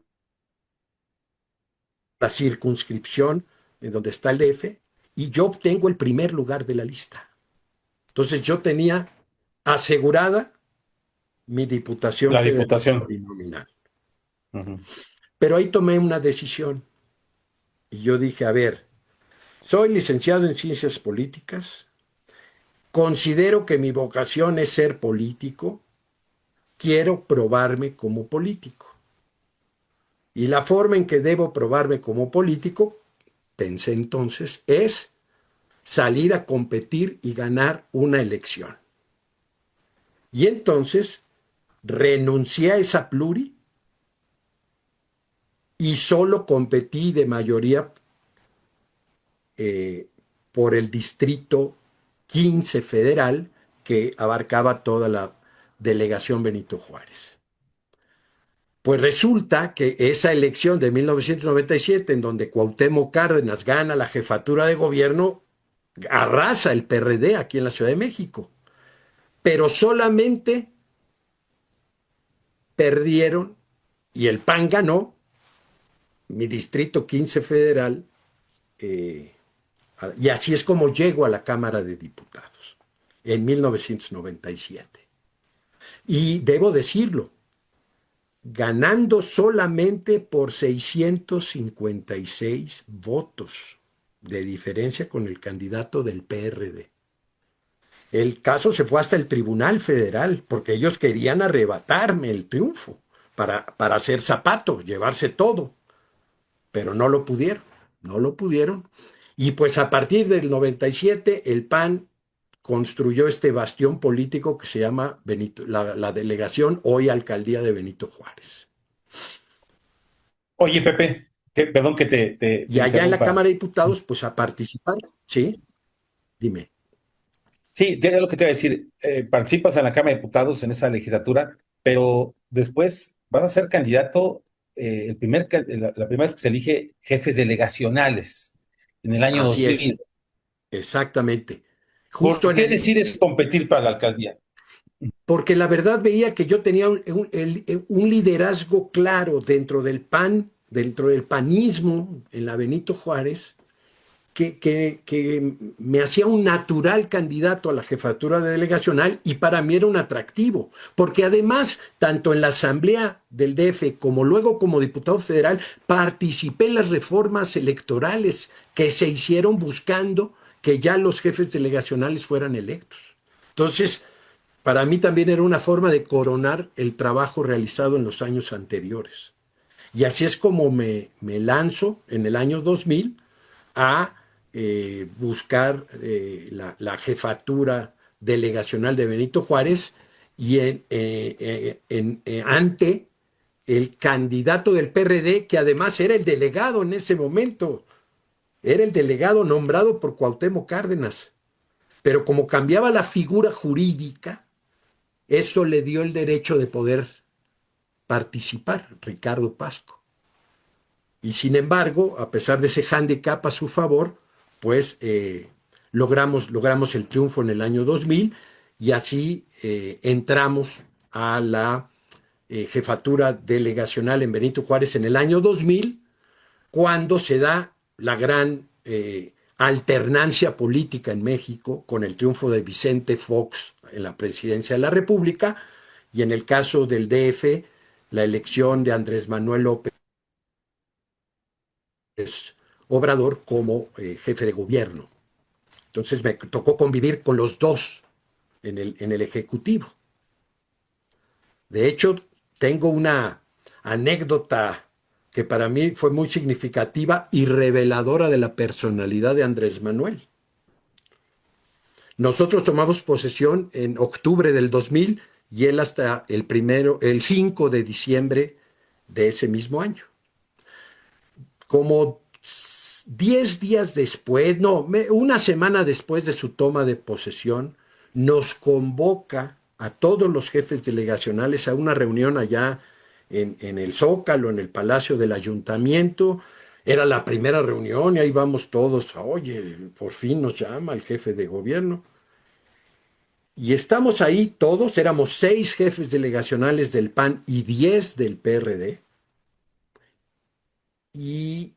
la circunscripción en donde está el DF, y yo obtengo el primer lugar de la lista. Entonces yo tenía asegurada mi diputación La federal diputación. plurinominal. Uh-huh. Pero ahí tomé una decisión y yo dije, a ver, soy licenciado en ciencias políticas, considero que mi vocación es ser político, quiero probarme como político. Y la forma en que debo probarme como político, pensé entonces, es salir a competir y ganar una elección. Y entonces renuncié a esa pluri y solo competí de mayoría por el distrito 15 federal que abarcaba toda la delegación Benito Juárez. Pues resulta que esa elección de 1997, en donde Cuauhtémoc Cárdenas gana la jefatura de gobierno, arrasa el PRD aquí en la Ciudad de México. Pero solamente perdieron y el PAN ganó mi distrito 15 federal, y así es como llego a la Cámara de Diputados en 1997. Y debo decirlo, ganando solamente por 656 votos de diferencia con el candidato del PRD. El caso se fue hasta el Tribunal Federal porque ellos querían arrebatarme el triunfo para hacer zapatos, llevarse todo, pero no lo pudieron, no lo pudieron. Y pues a partir del 97 el PAN construyó este bastión político que se llama la delegación, hoy alcaldía de Benito Juárez. Oye, Pepe, perdón que te Y allá en la interrumpa. Cámara de Diputados, pues a participar, ¿sí? Dime. Sí, es lo que te iba a decir. Participas en la Cámara de Diputados en esa legislatura, pero después vas a ser candidato, la primera vez que se elige jefes delegacionales en el año Así 2000. es, exactamente. ¿Por Justo qué decides competir para la alcaldía? porque la verdad veía que yo tenía un liderazgo claro dentro del PAN, dentro del panismo en la Benito Juárez, que me hacía un natural candidato a la jefatura de delegacional y para mí era un atractivo, porque además, tanto en la Asamblea del DF como luego como diputado federal, participé en las reformas electorales que se hicieron buscando que ya los jefes delegacionales fueran electos. Entonces, para mí también era una forma de coronar el trabajo realizado en los años anteriores. Y así es como me lanzo en el año 2000 a buscar la jefatura delegacional de Benito Juárez y ante el candidato del PRD, que además era el delegado en ese momento, era el delegado nombrado por Cuauhtémoc Cárdenas. Pero como cambiaba la figura jurídica, eso le dio el derecho de poder participar, Ricardo Pasco. Y sin embargo, a pesar de ese hándicap a su favor, pues logramos el triunfo en el año 2000 y así entramos a la jefatura delegacional en Benito Juárez en el año 2000, cuando se da la gran alternancia política en México con el triunfo de Vicente Fox en la presidencia de la República y en el caso del DF, la elección de Andrés Manuel López Obrador como jefe de gobierno. Entonces me tocó convivir con los dos en el Ejecutivo. De hecho, tengo una anécdota que para mí fue muy significativa y reveladora de la personalidad de Andrés Manuel. Nosotros tomamos posesión en octubre del 2000 y él hasta el 5 de diciembre de ese mismo año. Como 10 días después, una semana después de su toma de posesión, nos convoca a todos los jefes delegacionales a una reunión allá en el Zócalo, en el Palacio del Ayuntamiento. Era la primera reunión y ahí vamos todos, oye, por fin nos llama el jefe de gobierno. Y estamos ahí todos, éramos 6 jefes delegacionales del PAN y 10 del PRD. Y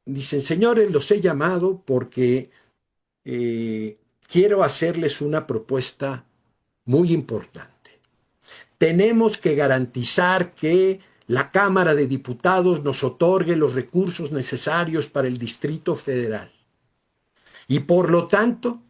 dicen, señores, los he llamado porque quiero hacerles una propuesta muy importante. Tenemos que garantizar que la Cámara de Diputados nos otorgue los recursos necesarios para el Distrito Federal. Y por lo tanto,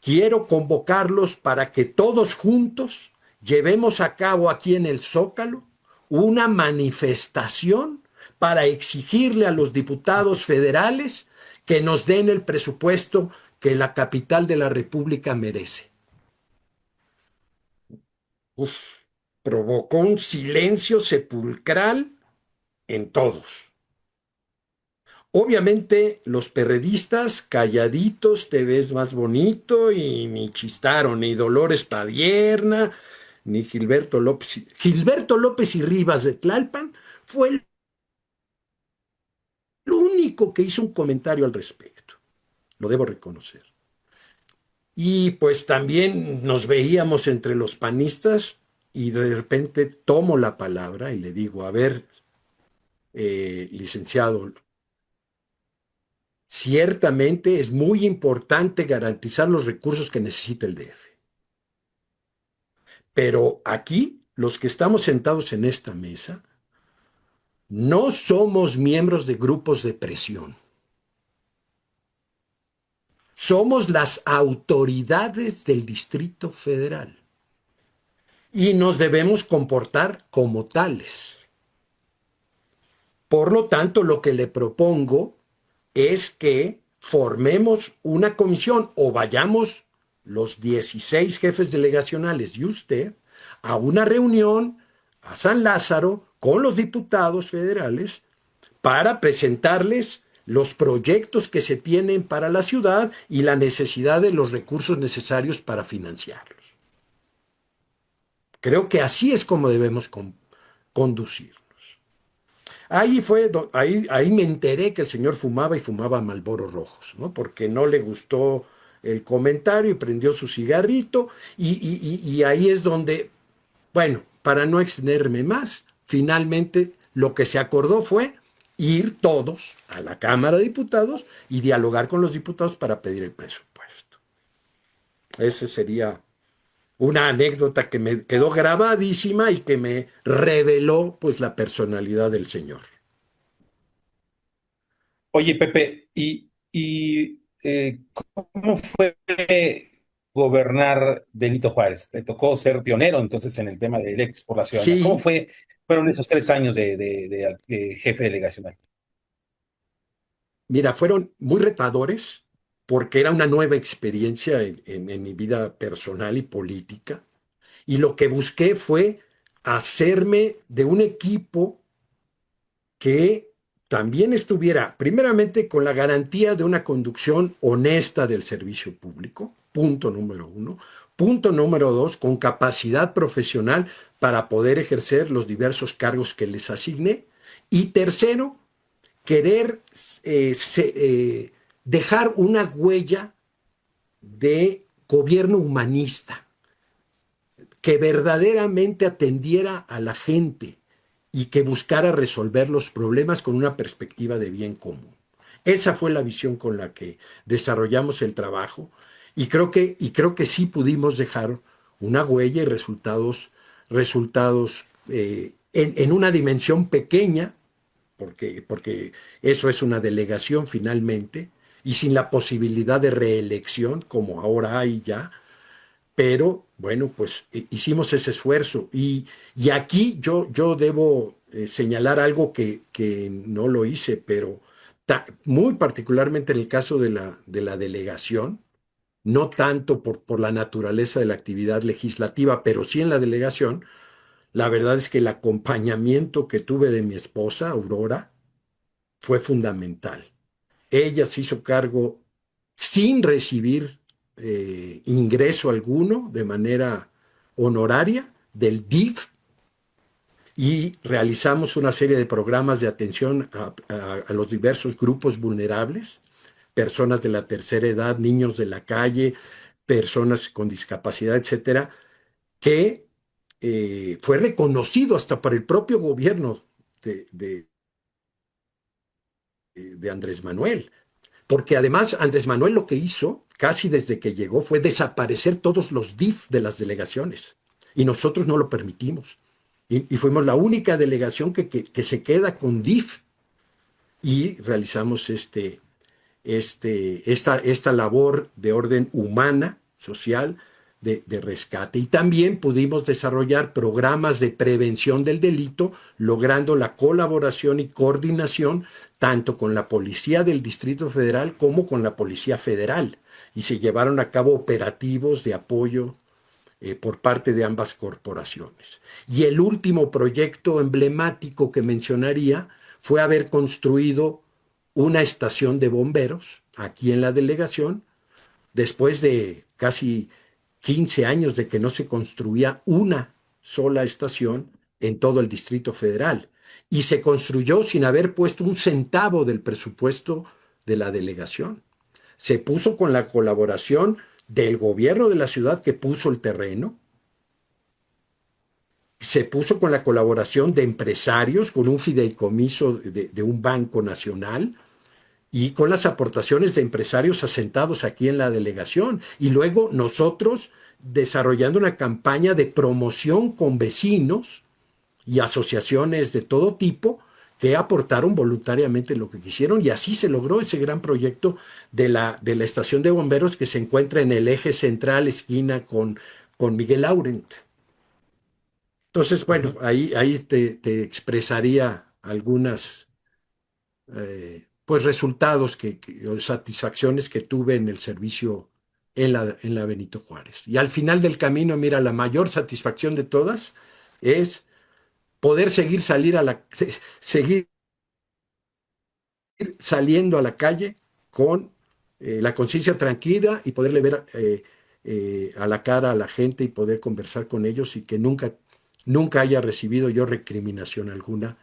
quiero convocarlos para que todos juntos llevemos a cabo aquí en el Zócalo una manifestación para exigirle a los diputados federales que nos den el presupuesto que la capital de la República merece. Provocó un silencio sepulcral en todos. Obviamente los perredistas calladitos, te ves más bonito, y ni chistaron, ni Dolores Padierna, ni Gilberto López. Gilberto López y Rivas de Tlalpan fue el único que hizo un comentario al respecto. Lo debo reconocer. Y pues también nos veíamos entre los panistas y de repente tomo la palabra y le digo, a ver, licenciado, ciertamente es muy importante garantizar los recursos que necesita el DF. Pero aquí, los que estamos sentados en esta mesa, no somos miembros de grupos de presión. Somos las autoridades del Distrito Federal y nos debemos comportar como tales. Por lo tanto, lo que le propongo es que formemos una comisión o vayamos los 16 jefes delegacionales y usted a una reunión a San Lázaro con los diputados federales para presentarles los proyectos que se tienen para la ciudad y la necesidad de los recursos necesarios para financiarlos. Creo que así es como debemos conducirnos. Ahí me enteré que el señor fumaba y fumaba Marlboros rojos, ¿no? Porque no le gustó el comentario y prendió su cigarrito y ahí es donde, bueno, para no extenderme más, finalmente lo que se acordó fue ir todos a la Cámara de Diputados y dialogar con los diputados para pedir el presupuesto. Esa sería una anécdota que me quedó grabadísima y que me reveló pues la personalidad del señor. Oye, Pepe, ¿cómo fue gobernar Benito Juárez? Te tocó ser pionero entonces en el tema del ex por la ciudadanía. Sí. ¿Cómo fueron esos 3 años de jefe delegacional? Mira, fueron muy retadores porque era una nueva experiencia en mi vida personal y política. Y lo que busqué fue hacerme de un equipo que también estuviera, primeramente, con la garantía de una conducción honesta del servicio público, punto número uno. Punto número dos, con capacidad profesional para poder ejercer los diversos cargos que les asigné. Y tercero, querer dejar una huella de gobierno humanista, que verdaderamente atendiera a la gente y que buscara resolver los problemas con una perspectiva de bien común. Esa fue la visión con la que desarrollamos el trabajo y creo que sí pudimos dejar una huella y resultados en una dimensión pequeña, porque eso es una delegación finalmente, y sin la posibilidad de reelección, como ahora hay ya, pero bueno, pues hicimos ese esfuerzo. Y aquí yo debo señalar algo que no lo hice, pero muy particularmente en el caso de la delegación, no tanto por la naturaleza de la actividad legislativa, pero sí en la delegación, la verdad es que el acompañamiento que tuve de mi esposa, Aurora, fue fundamental. Ella se hizo cargo sin recibir ingreso alguno de manera honoraria del DIF y realizamos una serie de programas de atención a los diversos grupos vulnerables, personas de la tercera edad, niños de la calle, personas con discapacidad, etcétera, que fue reconocido hasta por el propio gobierno de, de de Andrés Manuel. Porque además Andrés Manuel lo que hizo casi desde que llegó fue desaparecer todos los DIF de las delegaciones. Y nosotros no lo permitimos. Y fuimos la única delegación que se queda con DIF. Y realizamos esta labor de orden humana, social, de rescate. Y también pudimos desarrollar programas de prevención del delito, logrando la colaboración y coordinación tanto con la Policía del Distrito Federal como con la Policía Federal. Y se llevaron a cabo operativos de apoyo por parte de ambas corporaciones. Y el último proyecto emblemático que mencionaría fue haber construido una estación de bomberos aquí en la delegación, después de casi 15 años de que no se construía una sola estación en todo el Distrito Federal. Y se construyó sin haber puesto un centavo del presupuesto de la delegación. Se puso con la colaboración del gobierno de la ciudad que puso el terreno, se puso con la colaboración de empresarios, con un fideicomiso de un banco nacional y con las aportaciones de empresarios asentados aquí en la delegación. Y luego nosotros desarrollando una campaña de promoción con vecinos y asociaciones de todo tipo que aportaron voluntariamente lo que quisieron, y así se logró ese gran proyecto de la estación de bomberos que se encuentra en el eje central, esquina con Miguel Laurent. Entonces, bueno, ahí te expresaría algunas pues resultados o satisfacciones que tuve en el servicio en la Benito Juárez. Y al final del camino, mira, la mayor satisfacción de todas es poder seguir saliendo a la calle con la conciencia tranquila y poderle ver a la cara a la gente y poder conversar con ellos, y que nunca haya recibido yo recriminación alguna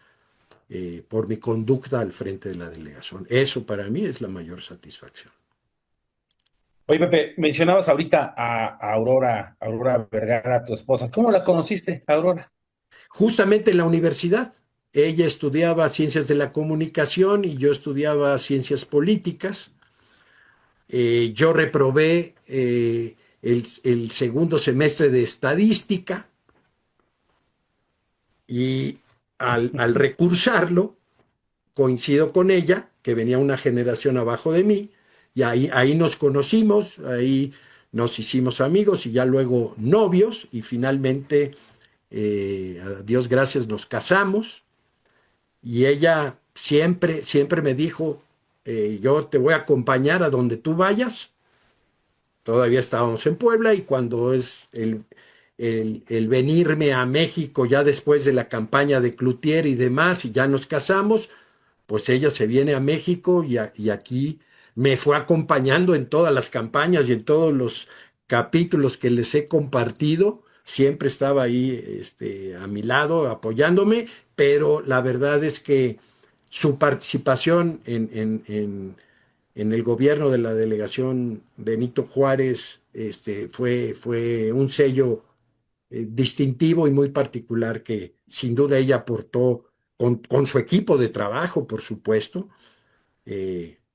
por mi conducta al frente de la delegación. Eso para mí es la mayor satisfacción. Oye, Pepe, mencionabas ahorita a Aurora Vergara, tu esposa. ¿Cómo la conociste, Aurora? Justamente en la universidad. Ella estudiaba ciencias de la comunicación y yo estudiaba ciencias políticas. Yo reprobé el segundo semestre de estadística y al recursarlo coincido con ella, que venía una generación abajo de mí, y ahí nos conocimos, ahí nos hicimos amigos y ya luego novios, y finalmente, a Dios gracias, nos casamos. Y ella siempre me dijo, yo te voy a acompañar a donde tú vayas. Todavía estábamos en Puebla y cuando es el venirme a México ya después de la campaña de Cloutier y demás, y ya nos casamos, pues ella se viene a México y aquí me fue acompañando en todas las campañas y en todos los capítulos que les he compartido. Siempre estaba ahí a mi lado apoyándome, pero la verdad es que su participación en el gobierno de la delegación Benito Juárez fue un sello distintivo y muy particular que sin duda ella aportó con su equipo de trabajo, por supuesto,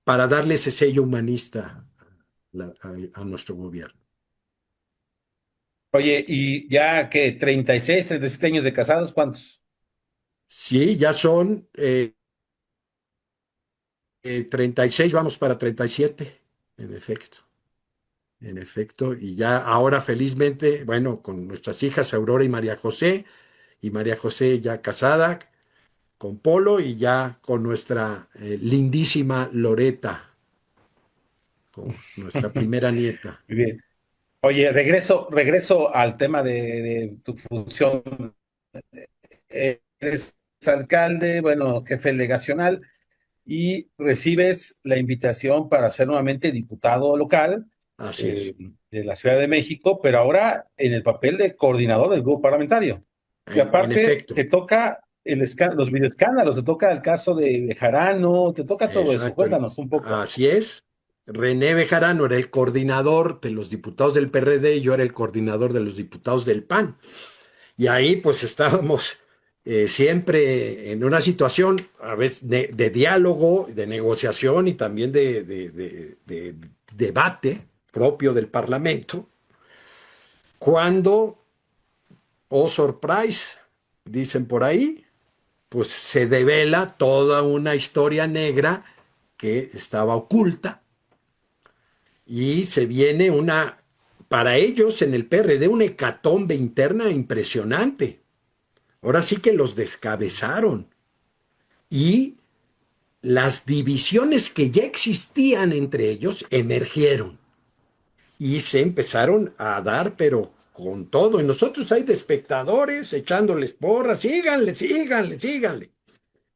para darle ese sello humanista a nuestro gobierno. Oye, y ya que 36, 37 años de casados, ¿cuántos? Sí, ya son 36, vamos para 37, en efecto. En efecto, y ya ahora felizmente, bueno, con nuestras hijas Aurora y María José ya casada con Polo y ya con nuestra lindísima Loreta, con nuestra primera nieta. Muy bien. Oye, regreso al tema de tu función. Eres alcalde, bueno, jefe delegacional, y recibes la invitación para ser nuevamente diputado local Así eh, es, de la Ciudad de México, pero ahora en el papel de coordinador del grupo parlamentario. Y en aparte, te efecto, toca los videoescándalos, te toca el caso de Bejarano, te toca todo eso. exacto. Cuéntanos un poco. Así es. René Bejarano era el coordinador de los diputados del PRD y yo era el coordinador de los diputados del PAN. Y ahí pues estábamos siempre en una situación a veces de diálogo, de negociación y también de debate propio del Parlamento, cuando, oh surprise, dicen por ahí, pues se devela toda una historia negra que estaba oculta y se viene para ellos en el PRD, una hecatombe interna impresionante. Ahora sí que los descabezaron y las divisiones que ya existían entre ellos emergieron y se empezaron a dar, pero con todo. Y nosotros hay de espectadores echándoles porras, síganle, síganle, síganle.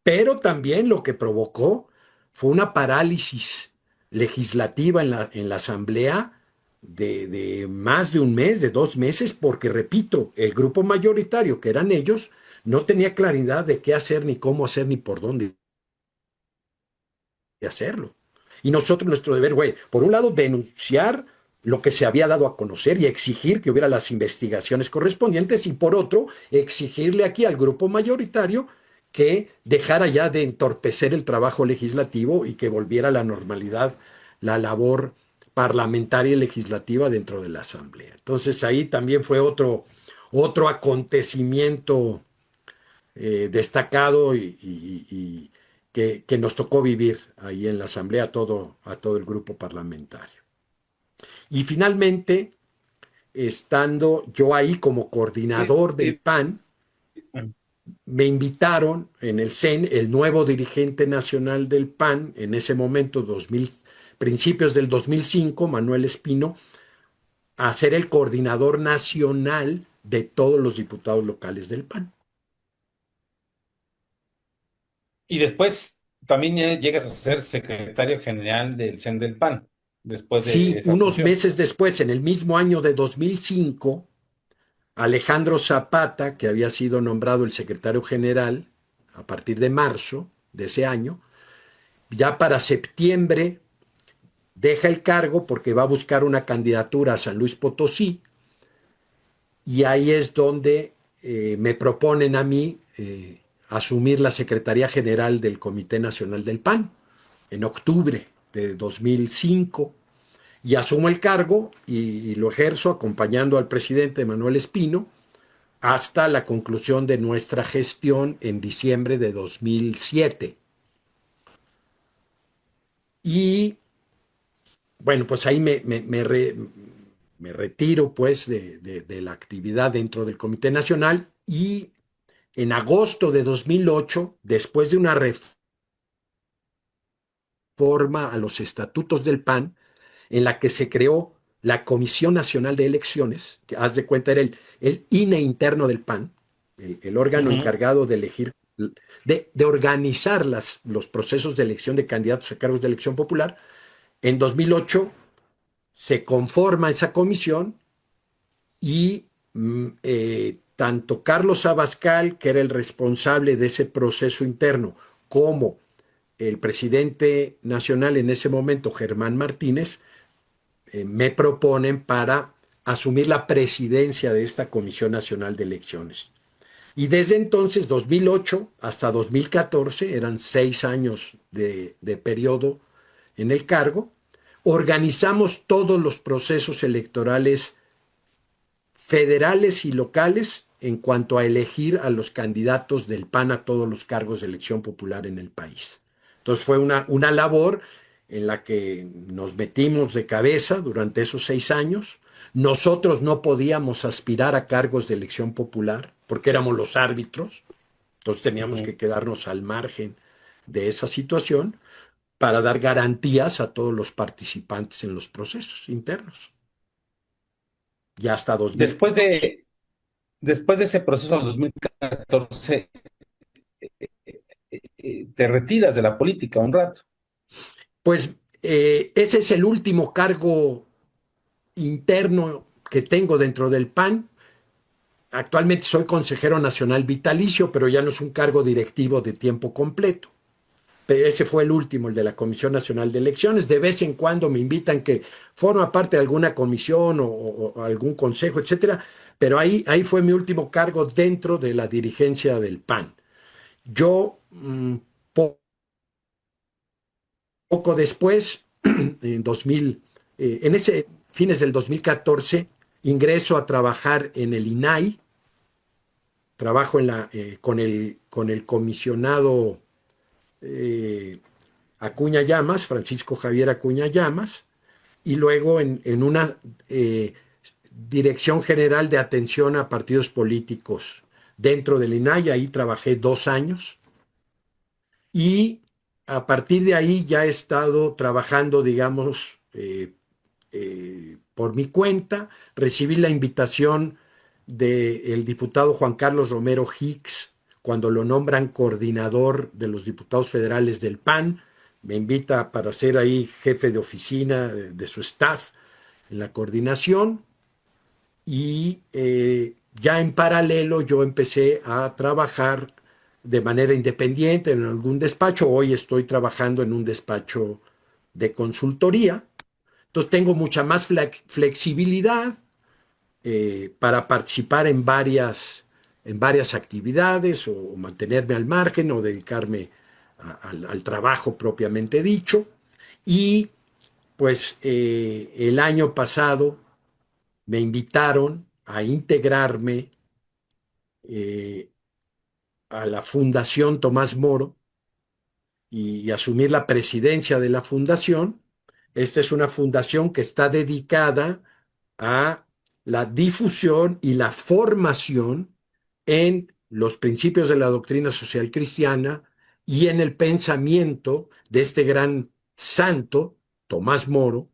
Pero también lo que provocó fue una parálisis legislativa en la Asamblea de más de un mes, de 2 meses, porque, repito, el grupo mayoritario, que eran ellos, no tenía claridad de qué hacer, ni cómo hacer, ni por dónde hacerlo. Y nosotros, nuestro deber fue, por un lado, denunciar lo que se había dado a conocer y exigir que hubiera las investigaciones correspondientes, y por otro, exigirle aquí al grupo mayoritario que dejara ya de entorpecer el trabajo legislativo y que volviera a la normalidad la labor parlamentaria y legislativa dentro de la Asamblea. Entonces ahí también fue otro acontecimiento destacado y que nos tocó vivir ahí en la Asamblea a todo el grupo parlamentario. Y finalmente, estando yo ahí como Sí, coordinador del sí. PAN, me invitaron en el CEN, el nuevo dirigente nacional del PAN, en ese momento, principios del 2005, Manuel Espino, a ser el coordinador nacional de todos los diputados locales del PAN. Y después también llegas a ser secretario general del CEN del PAN, después de Sí, esa unos función. meses después, en el mismo año de 2005, Alejandro Zapata, que había sido nombrado el secretario general a partir de marzo de ese año, ya para septiembre deja el cargo porque va a buscar una candidatura a San Luis Potosí y ahí es donde me proponen a mí asumir la Secretaría General del Comité Nacional del PAN en octubre de 2005 y asumo el cargo y lo ejerzo acompañando al presidente Manuel Espino hasta la conclusión de nuestra gestión en diciembre de 2007. Y bueno, pues ahí me retiro pues de la actividad dentro del Comité Nacional y en agosto de 2008, después de una reforma a los estatutos del PAN en la que se creó la Comisión Nacional de Elecciones, que haz de cuenta era el INE interno del PAN, el órgano encargado de elegir, de organizar los procesos de elección de candidatos a cargos de elección popular. En 2008 se conforma esa comisión y tanto Carlos Abascal, que era el responsable de ese proceso interno, como el presidente nacional en ese momento, Germán Martínez, me proponen para asumir la presidencia de esta Comisión Nacional de Elecciones. Y desde entonces, 2008 hasta 2014, eran 6 años de periodo en el cargo, organizamos todos los procesos electorales federales y locales en cuanto a elegir a los candidatos del PAN a todos los cargos de elección popular en el país. Entonces fue una labor en la que nos metimos de cabeza durante esos 6 años. Nosotros no podíamos aspirar a cargos de elección popular porque éramos los árbitros, entonces teníamos que quedarnos al margen de esa situación para dar garantías a todos los participantes en los procesos internos. Ya hasta 2000. Después de ese proceso en 2014, te retiras de la política un rato. Pues ese es el último cargo interno que tengo dentro del PAN. Actualmente soy consejero nacional vitalicio, pero ya no es un cargo directivo de tiempo completo. Pero ese fue el último, el de la Comisión Nacional de Elecciones. De vez en cuando me invitan que forma parte de alguna comisión o algún consejo, etcétera. Pero ahí fue mi último cargo dentro de la dirigencia del PAN. Yo, poco después, en ese fines del 2014, ingreso a trabajar en el INAI. Trabajo con el comisionado Acuña Llamas, Francisco Javier Acuña Llamas, y luego en una Dirección General de Atención a Partidos Políticos dentro del INAI. Ahí trabajé 2 años y a partir de ahí ya he estado trabajando, digamos, por mi cuenta. Recibí la invitación del diputado Juan Carlos Romero Hicks cuando lo nombran coordinador de los diputados federales del PAN. Me invita para ser ahí jefe de oficina de su staff en la coordinación y ya en paralelo yo empecé a trabajar de manera independiente en algún despacho. Hoy estoy trabajando en un despacho de consultoría. Entonces tengo mucha más flexibilidad para participar en varias actividades o mantenerme al margen o dedicarme al trabajo propiamente dicho. Y pues el año pasado me invitaron a integrarme a la Fundación Tomás Moro y asumir la presidencia de la fundación. Esta es una fundación que está dedicada a la difusión y la formación en los principios de la doctrina social cristiana y en el pensamiento de este gran santo, Tomás Moro,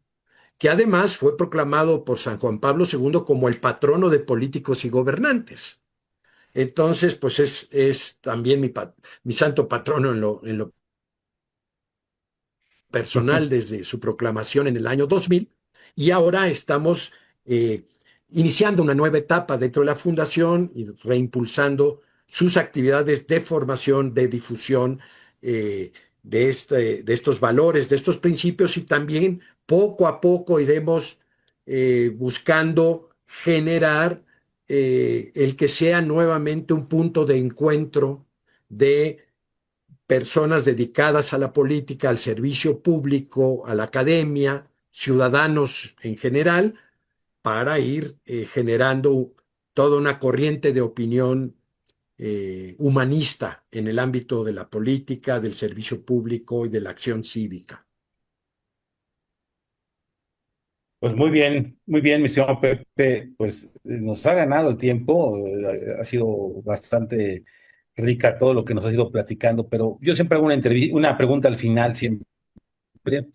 que además fue proclamado por San Juan Pablo II como el patrono de políticos y gobernantes. Entonces, pues es también mi santo patrono en lo personal desde su proclamación en el año 2000, y ahora estamos iniciando una nueva etapa dentro de la fundación y reimpulsando sus actividades de formación, de difusión de estos valores, de estos principios, y también poco a poco iremos buscando generar el que sea nuevamente un punto de encuentro de personas dedicadas a la política, al servicio público, a la academia, ciudadanos en general, para ir generando toda una corriente de opinión humanista en el ámbito de la política, del servicio público y de la acción cívica. Pues muy bien, mi señor Pepe, pues nos ha ganado el tiempo, ha sido bastante rica todo lo que nos has ido platicando, pero yo siempre hago una pregunta al final, siempre, siempre.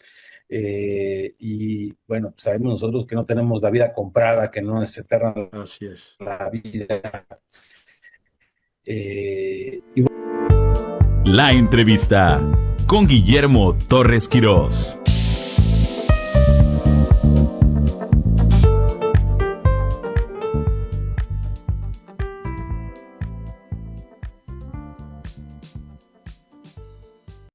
Y bueno, pues sabemos nosotros que no tenemos la vida comprada, que no es eterna Así es. la vida. La entrevista con Guillermo Torres Quirós.